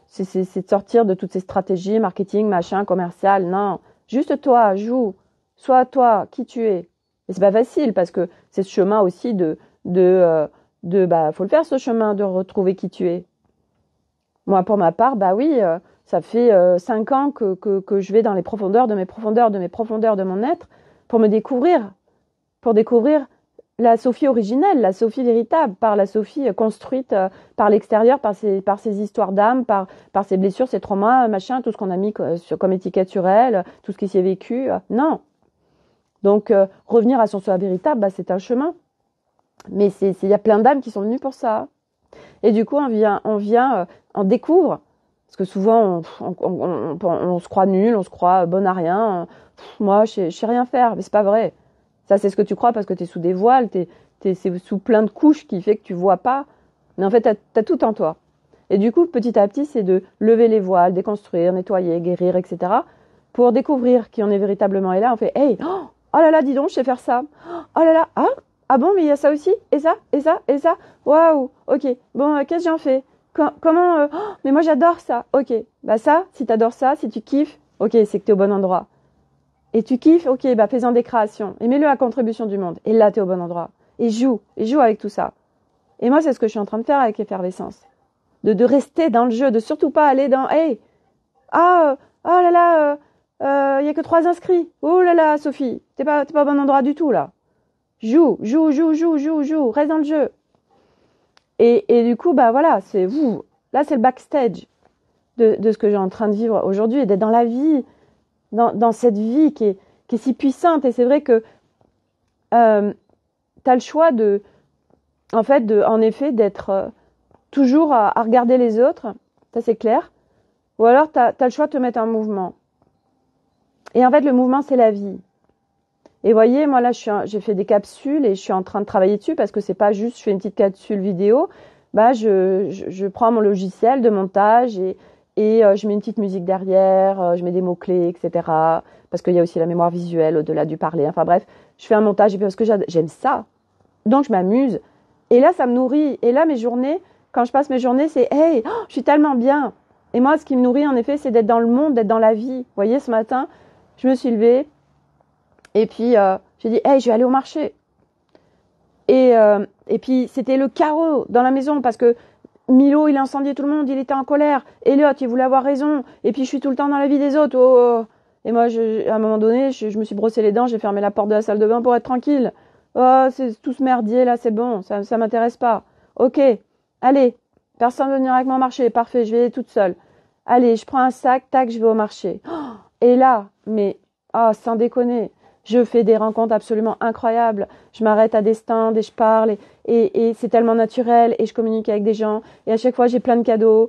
c'est de sortir de toutes ces stratégies, marketing, machin, commercial, non. Juste toi, joue. Sois toi, qui tu es. Et c'est pas facile parce que c'est ce chemin aussi faut le faire ce chemin de retrouver qui tu es. Moi, pour ma part, oui, ça fait 5 ans que je vais dans les profondeurs de mes profondeurs de mon être pour me découvrir. Pour découvrir la Sophie originelle, la Sophie véritable, par la Sophie construite par l'extérieur, par ses histoires d'âme, par ses blessures, ses traumas, machin, tout ce qu'on a mis comme étiquette sur elle, tout ce qui s'y est vécu. Non. Donc, revenir à son soi véritable, c'est un chemin. Mais il y a plein d'âmes qui sont venues pour ça. Et du coup, on découvre. Parce que souvent, on se croit nul, on se croit bonne à rien. Moi, je sais rien faire, mais c'est pas vrai. Ça, c'est ce que tu crois parce que t'es sous des voiles, t'es sous plein de couches qui fait que tu vois pas. Mais en fait, t'as tout en toi. Et du coup, petit à petit, c'est de lever les voiles, déconstruire, nettoyer, guérir, etc. pour découvrir qui on est véritablement. Et là, on fait, hey, oh là là, dis donc, je sais faire ça. Oh là là, ah bon, mais il y a ça aussi, et ça, et ça, et ça. Waouh, ok. Bon, qu'est-ce que j'en fais? Comment mais moi j'adore ça. Ok, ça, si t'adores ça, si tu kiffes, ok, c'est que t'es au bon endroit. Et tu kiffes, ok, fais-en des créations. Et mets-le à contribution du monde. Et là, t'es au bon endroit. Et joue avec tout ça. Et moi, c'est ce que je suis en train de faire avec Effervescence. De rester dans le jeu, de surtout pas aller dans, hey, oh là là, y a que 3 inscrits. Oh là là, Sophie, t'es pas au bon endroit du tout, là. Joue, reste dans le jeu. Et du coup, bah voilà, c'est vous. Là, c'est le backstage de ce que j'ai en train de vivre aujourd'hui et d'être dans la vie, dans cette vie qui est si puissante. Et c'est vrai que t'as le choix en effet, d'être toujours à regarder les autres, ça c'est clair. Ou alors t'as le choix de te mettre en mouvement. Et en fait, le mouvement, c'est la vie. Et voyez, moi là, j'ai fait des capsules et je suis en train de travailler dessus parce que c'est pas juste je fais une petite capsule vidéo. Bah, je prends mon logiciel de montage et je mets une petite musique derrière, je mets des mots-clés, etc. Parce qu'il y a aussi la mémoire visuelle au-delà du parler. Enfin bref, je fais un montage et puis parce que j'aime ça. Donc je m'amuse. Et là, ça me nourrit. Et là, mes journées, quand je passe mes journées, c'est « Hey, je suis tellement bien !» Et moi, ce qui me nourrit, en effet, c'est d'être dans le monde, d'être dans la vie. Vous voyez, ce matin, je me suis levée et puis j'ai dit « Hey, je vais aller au marché !» Et puis, c'était le chaos dans la maison parce que Milo, il a incendié tout le monde, il était en colère. Elliot, il voulait avoir raison. Et puis, je suis tout le temps dans la vie des autres. Oh. Et moi, à un moment donné, je me suis brossé les dents, j'ai fermé la porte de la salle de bain pour être tranquille. Oh, c'est tout ce merdier là, c'est bon, ça m'intéresse pas. Ok, allez, personne veut venir avec moi au marché, parfait, je vais aller toute seule. Allez, je prends un sac, tac, je vais au marché. Et là, mais, sans déconner, je fais des rencontres absolument incroyables. Je m'arrête à des stands et je parle et c'est tellement naturel et je communique avec des gens. Et à chaque fois, j'ai plein de cadeaux.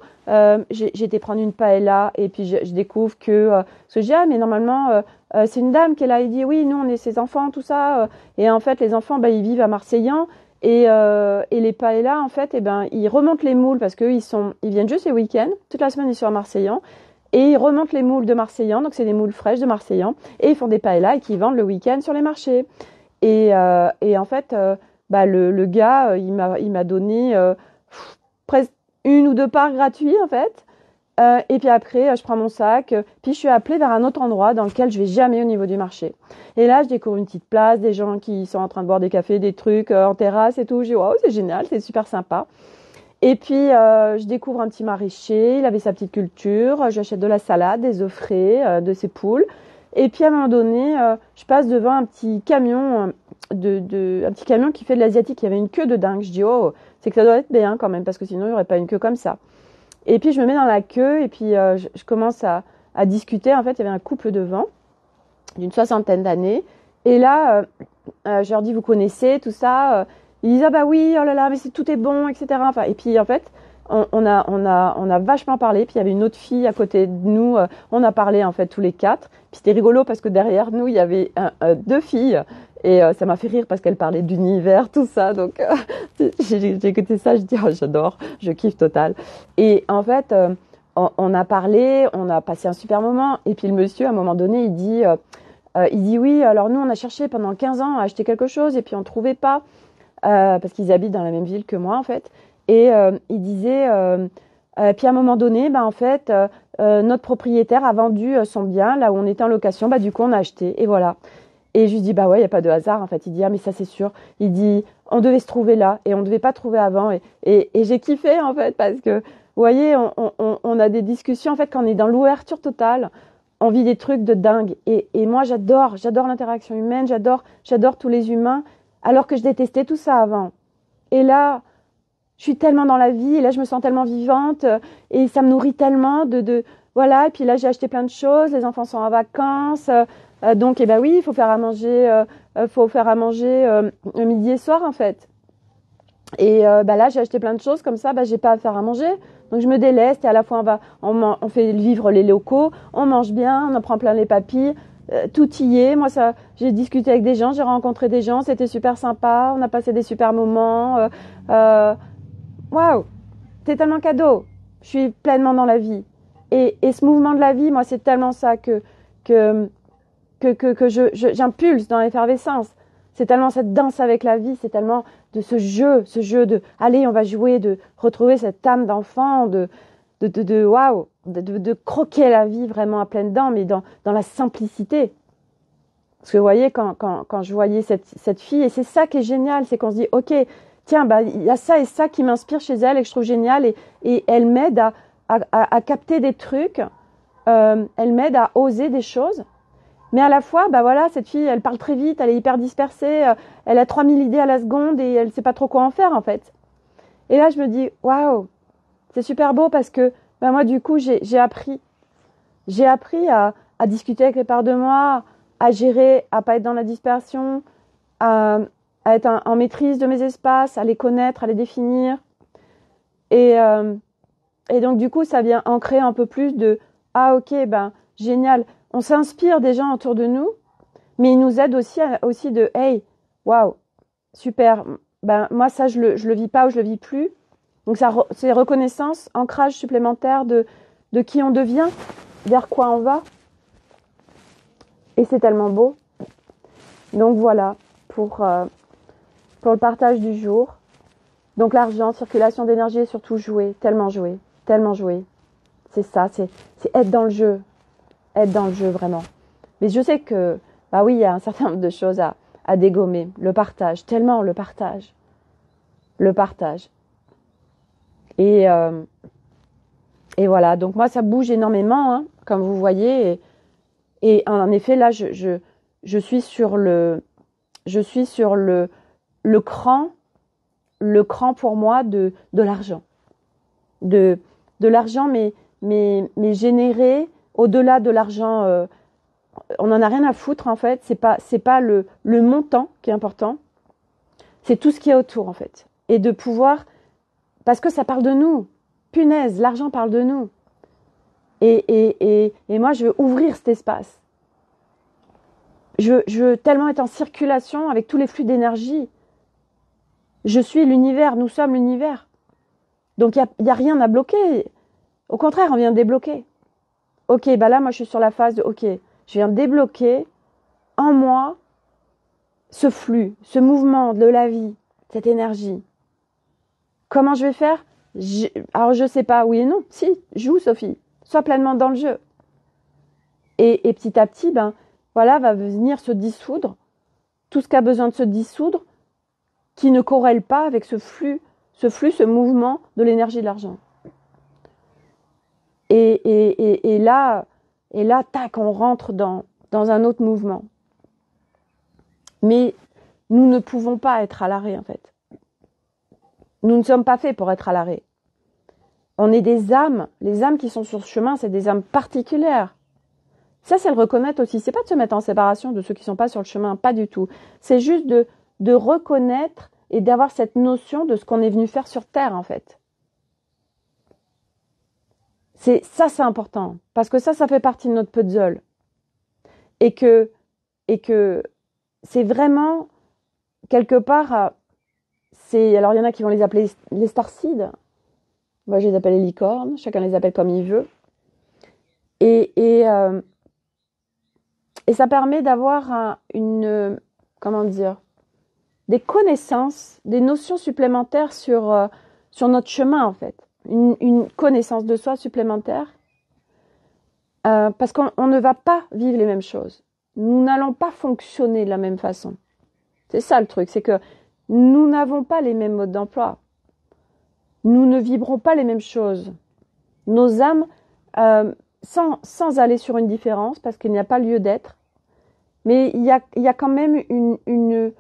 J'ai été prendre une paella et puis je découvre que... parce que je dis, mais normalement, c'est une dame qui est là. Il dit, oui, nous, on est ses enfants, tout ça. Et en fait, les enfants, ils vivent à Marseillan. Et les paellas, en fait, ils remontent les moules parce qu'ils viennent juste les week-ends. Toute la semaine, ils sont à Marseillan. Et ils remontent les moules de Marseillan, donc c'est des moules fraîches de Marseillan, et ils font des paellas et qu'ils vendent le week-end sur les marchés. Et en fait, le gars, il m'a donné presque 1 ou 2 parts gratuites en fait. Et puis après, je prends mon sac, puis je suis appelée vers un autre endroit dans lequel je vais jamais au niveau du marché. Et là, je découvre une petite place, des gens qui sont en train de boire des cafés, des trucs en terrasse et tout. Je dis waouh, c'est génial, c'est super sympa. Et puis, je découvre un petit maraîcher, il avait sa petite culture, j'achète de la salade, des œufs frais, de ses poules. Et puis, à un moment donné, je passe devant un petit camion, un petit camion qui fait de l'asiatique. Il y avait une queue de dingue. Je dis, oh, c'est que ça doit être bien quand même, parce que sinon, il n'y aurait pas une queue comme ça. Et puis, je me mets dans la queue et puis je commence à discuter. En fait, il y avait un couple devant, d'une 60aine d'années. Et là, je leur dis, vous connaissez tout ça ils disent, ah bah oui, oh là là, mais tout est bon, etc. Enfin, et puis, en fait, on a vachement parlé. Puis, il y avait une autre fille à côté de nous. On a parlé, en fait, tous les 4. Puis, c'était rigolo parce que derrière nous, il y avait 2 filles. Et ça m'a fait rire parce qu'elles parlaient d'univers, tout ça. Donc, j'ai écouté ça, je dis, oh, j'adore, je kiffe total. Et en fait, on a parlé, on a passé un super moment. Et puis, le monsieur, à un moment donné, il dit, oui, alors nous, on a cherché pendant 15 ans à acheter quelque chose et puis on ne trouvait pas. Parce qu'ils habitent dans la même ville que moi en fait, et il disait puis à un moment donné en fait notre propriétaire a vendu son bien là où on était en location, du coup on a acheté et voilà. Et je lui dis ouais, il y a pas de hasard en fait. Il dit mais ça c'est sûr. Il dit on devait se trouver là et on devait pas trouver avant et j'ai kiffé en fait parce que vous voyez on a des discussions en fait quand on est dans l'ouverture totale. On vit des trucs de dingue et moi j'adore l'interaction humaine, j'adore tous les humains. Alors que je détestais tout ça avant. Et là, je suis tellement dans la vie, et là, je me sens tellement vivante, et ça me nourrit tellement voilà, et puis là, j'ai acheté plein de choses, les enfants sont en vacances, donc, oui, il faut faire à manger, midi et soir, en fait. Et là, j'ai acheté plein de choses, comme ça, j'ai pas à faire à manger, donc je me déleste, et à la fois, on fait vivre les locaux, on mange bien, on en prend plein les papilles, tout y est. Moi, j'ai discuté avec des gens, j'ai rencontré des gens, c'était super sympa, on a passé des super moments. Waouh, c'est tellement cadeau. Je suis pleinement dans la vie. Et ce mouvement de la vie, moi, c'est tellement ça que j'impulse dans l'effervescence. C'est tellement cette danse avec la vie, c'est tellement de ce jeu de allez, on va jouer, de retrouver cette âme d'enfant, de waouh, de croquer la vie vraiment à pleines dents, mais dans la simplicité. Parce que vous voyez, quand je voyais cette fille, et c'est ça qui est génial, c'est qu'on se dit, ok, tiens, il y a ça et ça qui m'inspire chez elle et que je trouve génial, et elle m'aide à capter des trucs elle m'aide à oser des choses. Mais à la fois, bah voilà, cette fille, elle parle très vite, elle est hyper dispersée, elle a 3000 idées à la seconde et elle sait pas trop quoi en faire, en fait. Et là, je me dis, waouh, c'est super beau parce que, bah moi, du coup, j'ai appris. J'ai appris à discuter avec les parts de moi, à gérer, à pas être dans la dispersion, à, à être en maîtrise de mes espaces, à les connaître, à les définir. Et, et donc, du coup, ça vient ancrer un peu plus de, ah, ok, ben, génial. On s'inspire des gens autour de nous, mais ils nous aident aussi de, hey, waouh, super. Ben, moi, ça, je le vis pas ou je le vis plus. Donc, c'est reconnaissance, ancrage supplémentaire de qui on devient, vers quoi on va. Et c'est tellement beau. Donc, voilà, pour le partage du jour. Donc, l'argent, circulation d'énergie et surtout jouer, tellement jouer, tellement jouer. C'est ça, c'est être dans le jeu. Être dans le jeu, vraiment. Mais je sais que, bah oui, il y a un certain nombre de choses à dégommer. Le partage, tellement le partage. Le partage. Et voilà, donc moi, ça bouge énormément, hein, comme vous voyez. Et en effet, là, je suis sur le cran pour moi de l'argent. De l'argent, mais généré au-delà de l'argent. On n'en a rien à foutre, en fait. C'est pas le montant qui est important. C'est tout ce qui est autour, en fait. Et de pouvoir, parce que ça parle de nous. Punaise, l'argent parle de nous. Et moi, je veux ouvrir cet espace. Je veux tellement être en circulation avec tous les flux d'énergie. Je suis l'univers, nous sommes l'univers. Donc, il y a rien à bloquer. Au contraire, on vient débloquer. Ok, bah là, moi, je suis sur la phase de, ok, je viens débloquer en moi ce flux, ce mouvement de la vie, cette énergie. Comment je vais faire? Alors, je sais pas, oui et non. Si, joue, Sophie. Sois pleinement dans le jeu. Et petit à petit, ben, voilà, va venir se dissoudre tout ce qui a besoin de se dissoudre, qui ne corrèle pas avec ce flux, ce mouvement de l'énergie de l'argent. Et là, tac, on rentre dans un autre mouvement. Mais nous ne pouvons pas être à l'arrêt, en fait. Nous ne sommes pas faits pour être à l'arrêt. On est des âmes. Les âmes qui sont sur ce chemin, c'est des âmes particulières. Ça, c'est le reconnaître aussi. C'est pas de se mettre en séparation de ceux qui sont pas sur le chemin, pas du tout. C'est juste de reconnaître et d'avoir cette notion de ce qu'on est venu faire sur Terre, en fait. C'est important. Parce que ça fait partie de notre puzzle. Et que c'est vraiment, quelque part, alors il y en a qui vont les appeler les starseeds. Moi, je les appelle les licornes. Chacun les appelle comme il veut. Et ça permet d'avoir des connaissances, des notions supplémentaires sur notre chemin, en fait. Une connaissance de soi supplémentaire. Parce qu'on ne va pas vivre les mêmes choses. Nous n'allons pas fonctionner de la même façon. C'est ça le truc, c'est que nous n'avons pas les mêmes modes d'emploi. Nous ne vibrons pas les mêmes choses. Nos âmes, sans aller sur une différence, parce qu'il n'y a pas lieu d'être, mais il y a quand même une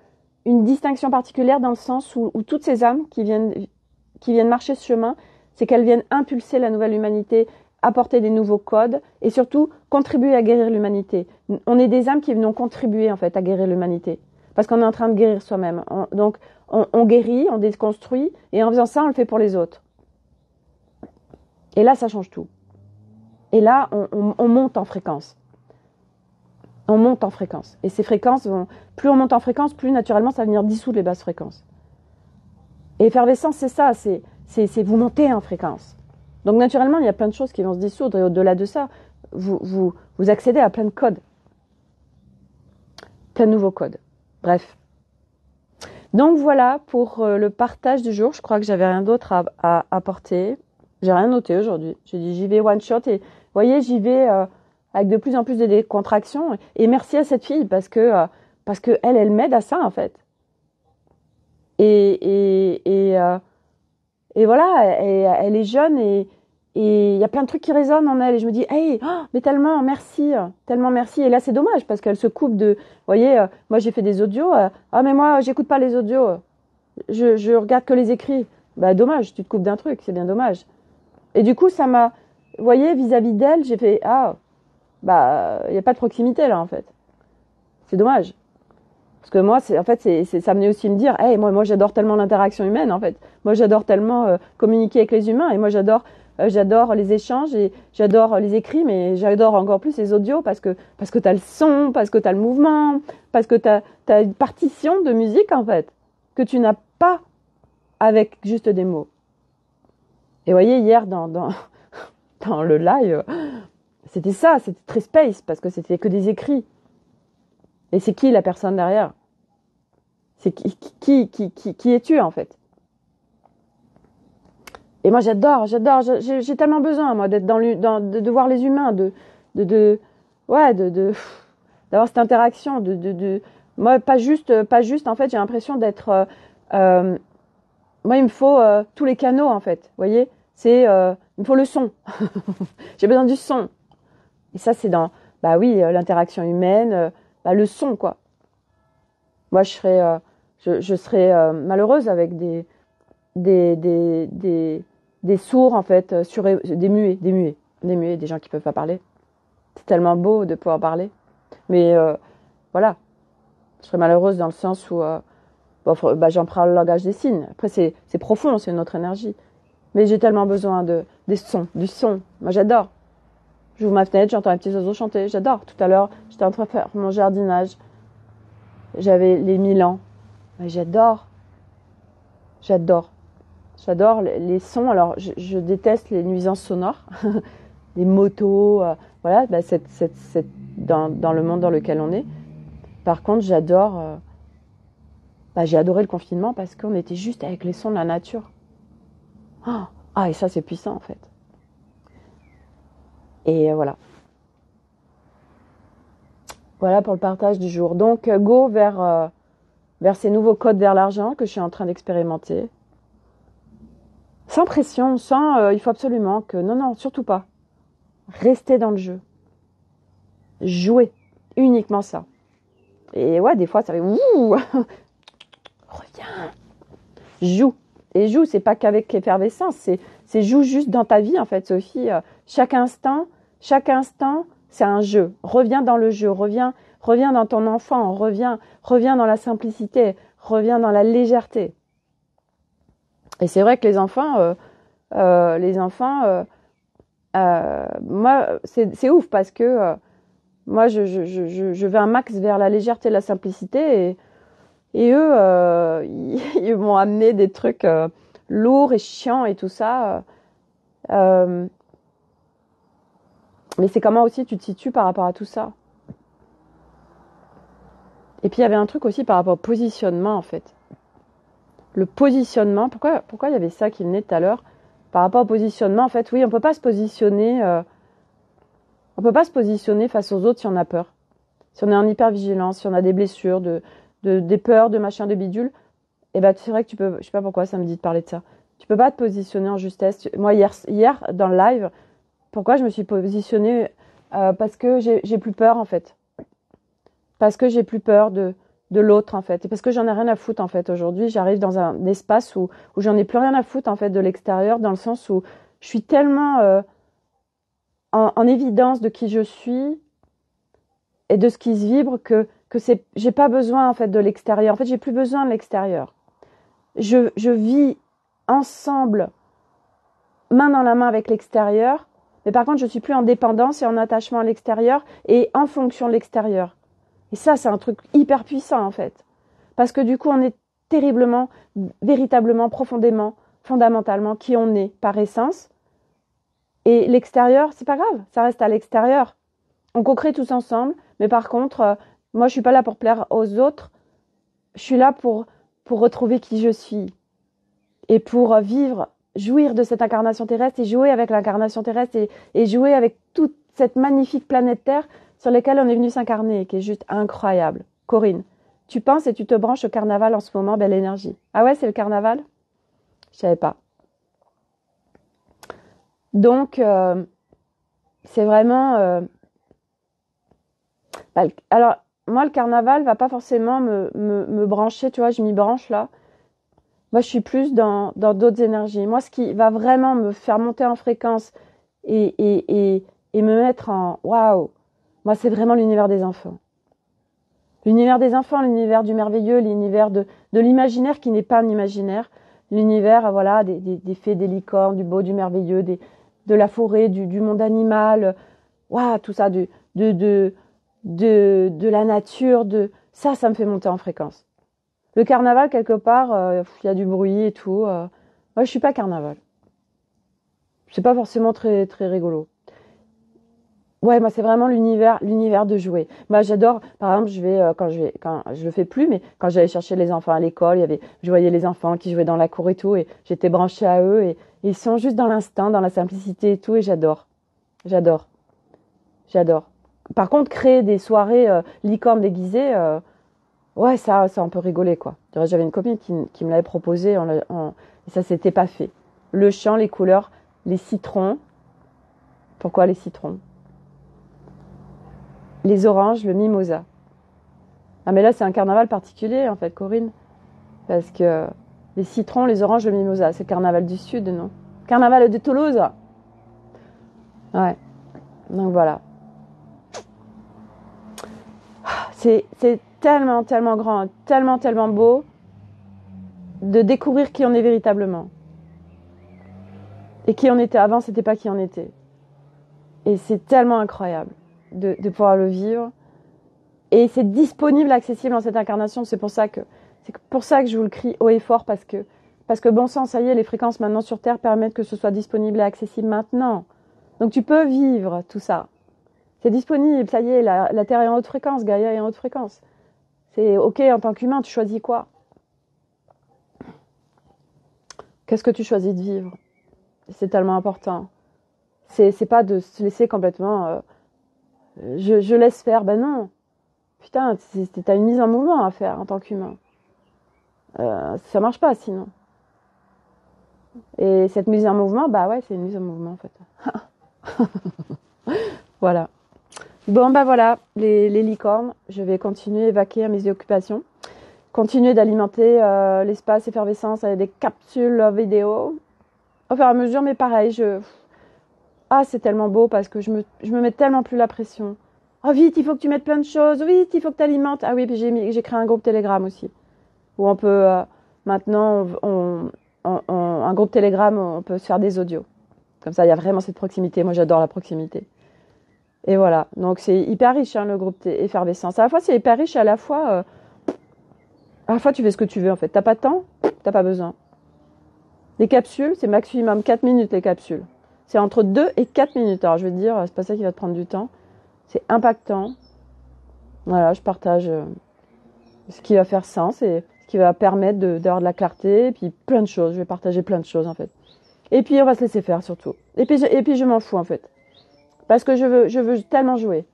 distinction particulière dans le sens où toutes ces âmes qui viennent marcher ce chemin, c'est qu'elles viennent impulser la nouvelle humanité, apporter des nouveaux codes et surtout contribuer à guérir l'humanité. On est des âmes qui venons contribuer en fait à guérir l'humanité parce qu'on est en train de guérir soi-même. Donc on guérit, on déconstruit et en faisant ça, on le fait pour les autres. Et là, ça change tout. Et là, on monte en fréquence. On monte en fréquence. Et ces fréquences plus on monte en fréquence, plus naturellement ça va venir dissoudre les basses fréquences. Et effervescence, c'est ça, c'est vous montez en fréquence. Donc naturellement, il y a plein de choses qui vont se dissoudre. Et au-delà de ça, vous accédez à plein de codes. Plein de nouveaux codes. Bref. Donc voilà pour le partage du jour. Je crois que j'avais rien d'autre à apporter. J'ai rien noté aujourd'hui. J'ai dit j'y vais one shot. Et vous voyez, j'y vais avec de plus en plus de décontraction. Et merci à cette fille parce que elle m'aide à ça en fait. Et voilà, elle est jeune et Et il y a plein de trucs qui résonnent en elle. Et je me dis, hey, oh, mais tellement merci, tellement merci. Et là, c'est dommage parce qu'elle se coupe de... Vous voyez, moi, j'ai fait des audios. Ah, mais moi, j'écoute pas les audios. Je regarde que les écrits. Bah, dommage, tu te coupes d'un truc. C'est bien dommage. Et du coup, ça m'a... Vous voyez, vis-à-vis d'elle, j'ai fait, ah, bah, il n'y a pas de proximité, là, en fait. C'est dommage. Parce que moi, en fait, ça venait aussi me dire, hey, moi, j'adore tellement l'interaction humaine, en fait. Moi, j'adore tellement communiquer avec les humains. Et moi, j'adore les échanges et j'adore les écrits, mais j'adore encore plus les audios parce que t'as le son, parce que t'as le mouvement, parce que t'as une partition de musique, en fait, que tu n'as pas avec juste des mots. Et vous voyez, hier, dans le live, c'était ça, c'était très space, parce que c'était que des écrits. Et c'est qui la personne derrière? C'est qui es-tu, en fait? Et moi, j'adore, j'ai tellement besoin, moi, d'être de voir les humains, d'avoir cette interaction, moi, pas juste, en fait, j'ai l'impression d'être, moi, il me faut tous les canaux, en fait, vous voyez? Il me faut le son. J'ai besoin du son. Et ça, c'est bah oui, l'interaction humaine, bah, le son, quoi. Moi, je serais malheureuse avec des sourds, en fait, des muets, des gens qui peuvent pas parler. C'est tellement beau de pouvoir parler. Mais voilà, je serais malheureuse dans le sens où j'en prends le langage des signes. Après, c'est profond, c'est une autre énergie. Mais j'ai tellement besoin du son. Moi, j'adore. J'ouvre ma fenêtre, j'entends les petits oiseaux chanter. J'adore. Tout à l'heure, j'étais en train de faire mon jardinage. J'avais les 1000 ans. Mais j'adore. J'adore les sons. Alors, je déteste les nuisances sonores, les motos, voilà, bah, dans le monde dans lequel on est. Par contre, j'ai adoré le confinement parce qu'on était juste avec les sons de la nature. Ah, et ça, c'est puissant, en fait. Et voilà. Voilà pour le partage du jour. Donc, go vers ces nouveaux codes vers l'argent que je suis en train d'expérimenter. Sans pression, il faut absolument que... Non, surtout pas. Restez dans le jeu. Jouez. Uniquement ça. Et ouais, des fois, ça fait... Ouh reviens. Joue. Et joue, c'est pas qu'avec effervescence, c'est joue juste dans ta vie, en fait, Sophie. Chaque instant, c'est un jeu. Reviens dans le jeu. Reviens dans ton enfant. Reviens dans la simplicité. Reviens dans la légèreté. Et c'est vrai que les enfants, moi, c'est ouf parce que moi, je vais un max vers la légèreté et la simplicité et eux, ils m'ont amené des trucs lourds et chiants et tout ça. Mais c'est comment aussi tu te situes par rapport à tout ça. Et puis il y avait un truc aussi par rapport au positionnement, en fait. Le positionnement, pourquoi il y avait ça qui venait tout à l'heure par rapport au positionnement, en fait, oui, on peut pas se positionner face aux autres si on a peur. Si on est en hypervigilance, si on a des blessures, des peurs, de machin, de bidule, et ben c'est vrai que tu peux, je sais pas pourquoi ça me dit de parler de ça. Tu peux pas te positionner en justesse. Moi hier dans le live, pourquoi je me suis positionnée parce que j'ai plus peur, en fait. Parce que j'ai plus peur de l'autre, en fait. Et parce que j'en ai rien à foutre, en fait. Aujourd'hui, j'arrive dans un espace où j'en ai plus rien à foutre, en fait, de l'extérieur, dans le sens où je suis tellement en évidence de qui je suis et de ce qui se vibre que j'ai pas besoin, en fait, de l'extérieur. En fait, j'ai plus besoin de l'extérieur. Je vis ensemble, main dans la main avec l'extérieur, mais par contre, je suis plus en dépendance et en attachement à l'extérieur et en fonction de l'extérieur. Et ça, c'est un truc hyper puissant, en fait. Parce que du coup, on est terriblement, véritablement, profondément, fondamentalement qui on est par essence. Et l'extérieur, c'est pas grave, ça reste à l'extérieur. On co-crée tous ensemble, mais par contre, moi, je suis pas là pour plaire aux autres. Je suis là pour retrouver qui je suis. Et pour jouir de cette incarnation terrestre et jouer avec l'incarnation terrestre et jouer avec toute cette magnifique planète Terre sur laquelle on est venu s'incarner, qui est juste incroyable. Corinne, tu penses et tu te branches au carnaval en ce moment, belle énergie. Ah ouais, c'est le carnaval? Je savais pas. Donc, c'est vraiment... alors, moi, le carnaval va pas forcément me brancher, tu vois, je m'y branche là. Moi, je suis plus dans d'autres énergies. Moi, ce qui va vraiment me faire monter en fréquence et me mettre en waouh, moi, c'est vraiment l'univers des enfants. L'univers des enfants, l'univers du merveilleux, l'univers de l'imaginaire qui n'est pas un imaginaire. L'univers, voilà, des fées, des licornes, du beau, du merveilleux, de la forêt, du monde animal. Waouh, tout ça, de la nature, ça me fait monter en fréquence. Le carnaval, quelque part, il y a du bruit et tout. Moi, je suis pas carnaval. C'est pas forcément très, très rigolo. Ouais, moi, c'est vraiment l'univers de jouer. Moi, j'adore, par exemple, quand je le fais plus, mais quand j'allais chercher les enfants à l'école, je voyais les enfants qui jouaient dans la cour et tout, et j'étais branchée à eux, et ils sont juste dans l'instinct, dans la simplicité et tout, et j'adore. J'adore. J'adore. Par contre, créer des soirées licornes déguisées, ouais, ça, on peut rigoler, quoi. J'avais une copine qui me l'avait proposé, et ça s'était pas fait. Le chant, les couleurs, les citrons. Pourquoi les citrons? Les oranges, le mimosa. Ah, mais là, c'est un carnaval particulier, en fait, Corinne. Parce que les citrons, les oranges, le mimosa, c'est le carnaval du Sud, non? Carnaval de Toulouse. Ouais. Donc voilà. C'est tellement, tellement grand, tellement, tellement beau de découvrir qui on est véritablement. Et qui on était avant, c'était pas qui on était. Et c'est tellement incroyable de pouvoir le vivre. Et c'est disponible, accessible dans cette incarnation. C'est pour ça que je vous le crie haut et fort, parce que bon sang, ça y est, les fréquences maintenant sur Terre permettent que ce soit disponible et accessible maintenant. Donc tu peux vivre tout ça. C'est disponible, ça y est, la Terre est en haute fréquence, Gaïa est en haute fréquence. C'est ok, en tant qu'humain, tu choisis quoi? Qu'est-ce que tu choisis de vivre? C'est tellement important. C'est pas de se laisser complètement... je laisse faire, ben non. Putain, t'as une mise en mouvement à faire en tant qu'humain. Ça marche pas sinon. Et cette mise en mouvement, bah ouais, c'est une mise en mouvement en fait. Voilà. Bon, bah voilà, les licornes. Je vais continuer à évacuer à mes occupations. Continuer d'alimenter l'espace effervescence avec des capsules vidéo. Au fur et à mesure, mais pareil, ah, c'est tellement beau parce que je me mets tellement plus la pression. Oh, vite, il faut que tu mettes plein de choses. Vite, il faut que tu alimentes. Ah oui, puis j'ai créé un groupe Telegram aussi. Où on peut, maintenant, un groupe Telegram, on peut se faire des audios. Comme ça, il y a vraiment cette proximité. Moi, j'adore la proximité. Et voilà. Donc, c'est hyper riche, hein, le groupe Effervescence. À la fois, c'est hyper riche et à la fois, tu fais ce que tu veux, en fait. T'as pas de temps, t'as pas besoin. Les capsules, c'est maximum 4 minutes, les capsules. C'est entre 2 et 4 minutes. Alors, je vais te dire, c'est pas ça qui va te prendre du temps. C'est impactant. Voilà, je partage ce qui va faire sens et ce qui va permettre d'avoir de la clarté. Et puis, plein de choses. Je vais partager plein de choses, en fait. Et puis, on va se laisser faire, surtout. Et puis, je m'en fous, en fait. Parce que je veux tellement jouer.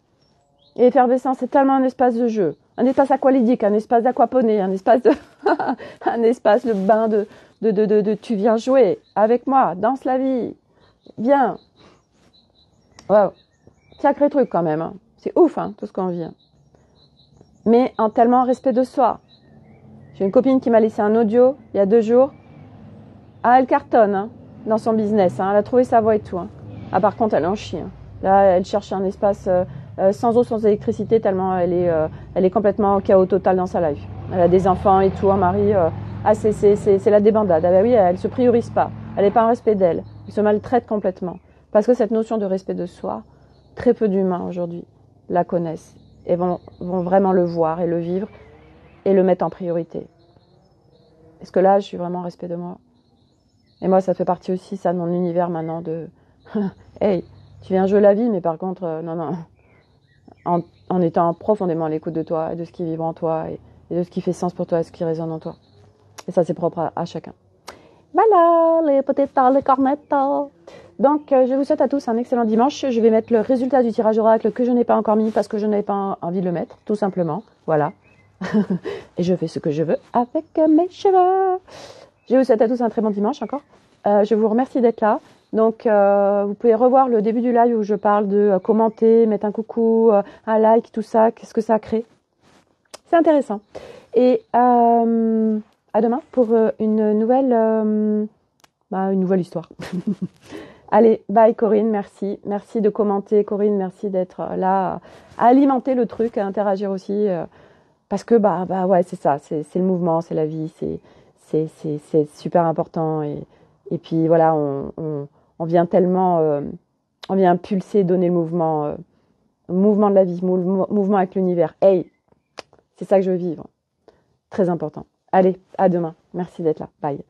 Et Effervescence, c'est tellement un espace de jeu. Un espace aqualydique, un espace d'aquaponie, un espace de... un espace, le bain de tu viens jouer avec moi, danse la vie. Viens. Waouh. Sacré truc quand même. Hein. C'est ouf, hein, tout ce qu'on vit. Mais en tellement respect de soi. J'ai une copine qui m'a laissé un audio il y a 2 jours. Ah, elle cartonne hein, dans son business. Hein. Elle a trouvé sa voie et tout. Hein. Ah, par contre, elle en chie. Hein. Là, elle cherche un espace sans eau, sans électricité, tellement elle est complètement au chaos total dans sa life. Elle a des enfants et tout, un mari. C'est la débandade. Ah, bah oui, elle se priorise pas. Elle n'est pas en respect d'elle. Elle se maltraite complètement. Parce que cette notion de respect de soi, très peu d'humains aujourd'hui la connaissent et vont vraiment le voir et le vivre et le mettre en priorité. Est-ce que là, je suis vraiment en respect de moi? Et moi, ça fait partie aussi, ça, de mon univers maintenant de... hey, tu viens jouer la vie, mais par contre, non. En étant profondément à l'écoute de toi et de ce qui vibre en toi et de ce qui fait sens pour toi et ce qui résonne en toi. Et ça, c'est propre à chacun. Voilà, les potatoes, les cornettos. Donc, je vous souhaite à tous un excellent dimanche. Je vais mettre le résultat du tirage oracle que je n'ai pas encore mis parce que je n'avais pas envie de le mettre, tout simplement. Voilà. Et je fais ce que je veux avec mes cheveux. Je vous souhaite à tous un très bon dimanche encore. Je vous remercie d'être là. Donc, vous pouvez revoir le début du live où je parle de commenter, mettre un coucou, un like, tout ça, qu'est-ce que ça crée. C'est intéressant. Et à demain pour une nouvelle histoire. Allez, bye Corinne, merci. Merci de commenter Corinne, merci d'être là, à alimenter le truc, à interagir aussi. Parce que ouais, c'est ça, c'est le mouvement, c'est la vie, c'est super important. Et puis voilà, on vient tellement, on vient pulser, donner le mouvement de la vie, mouvement avec l'univers. Hey, c'est ça que je veux vivre. Très important. Allez, à demain. Merci d'être là. Bye.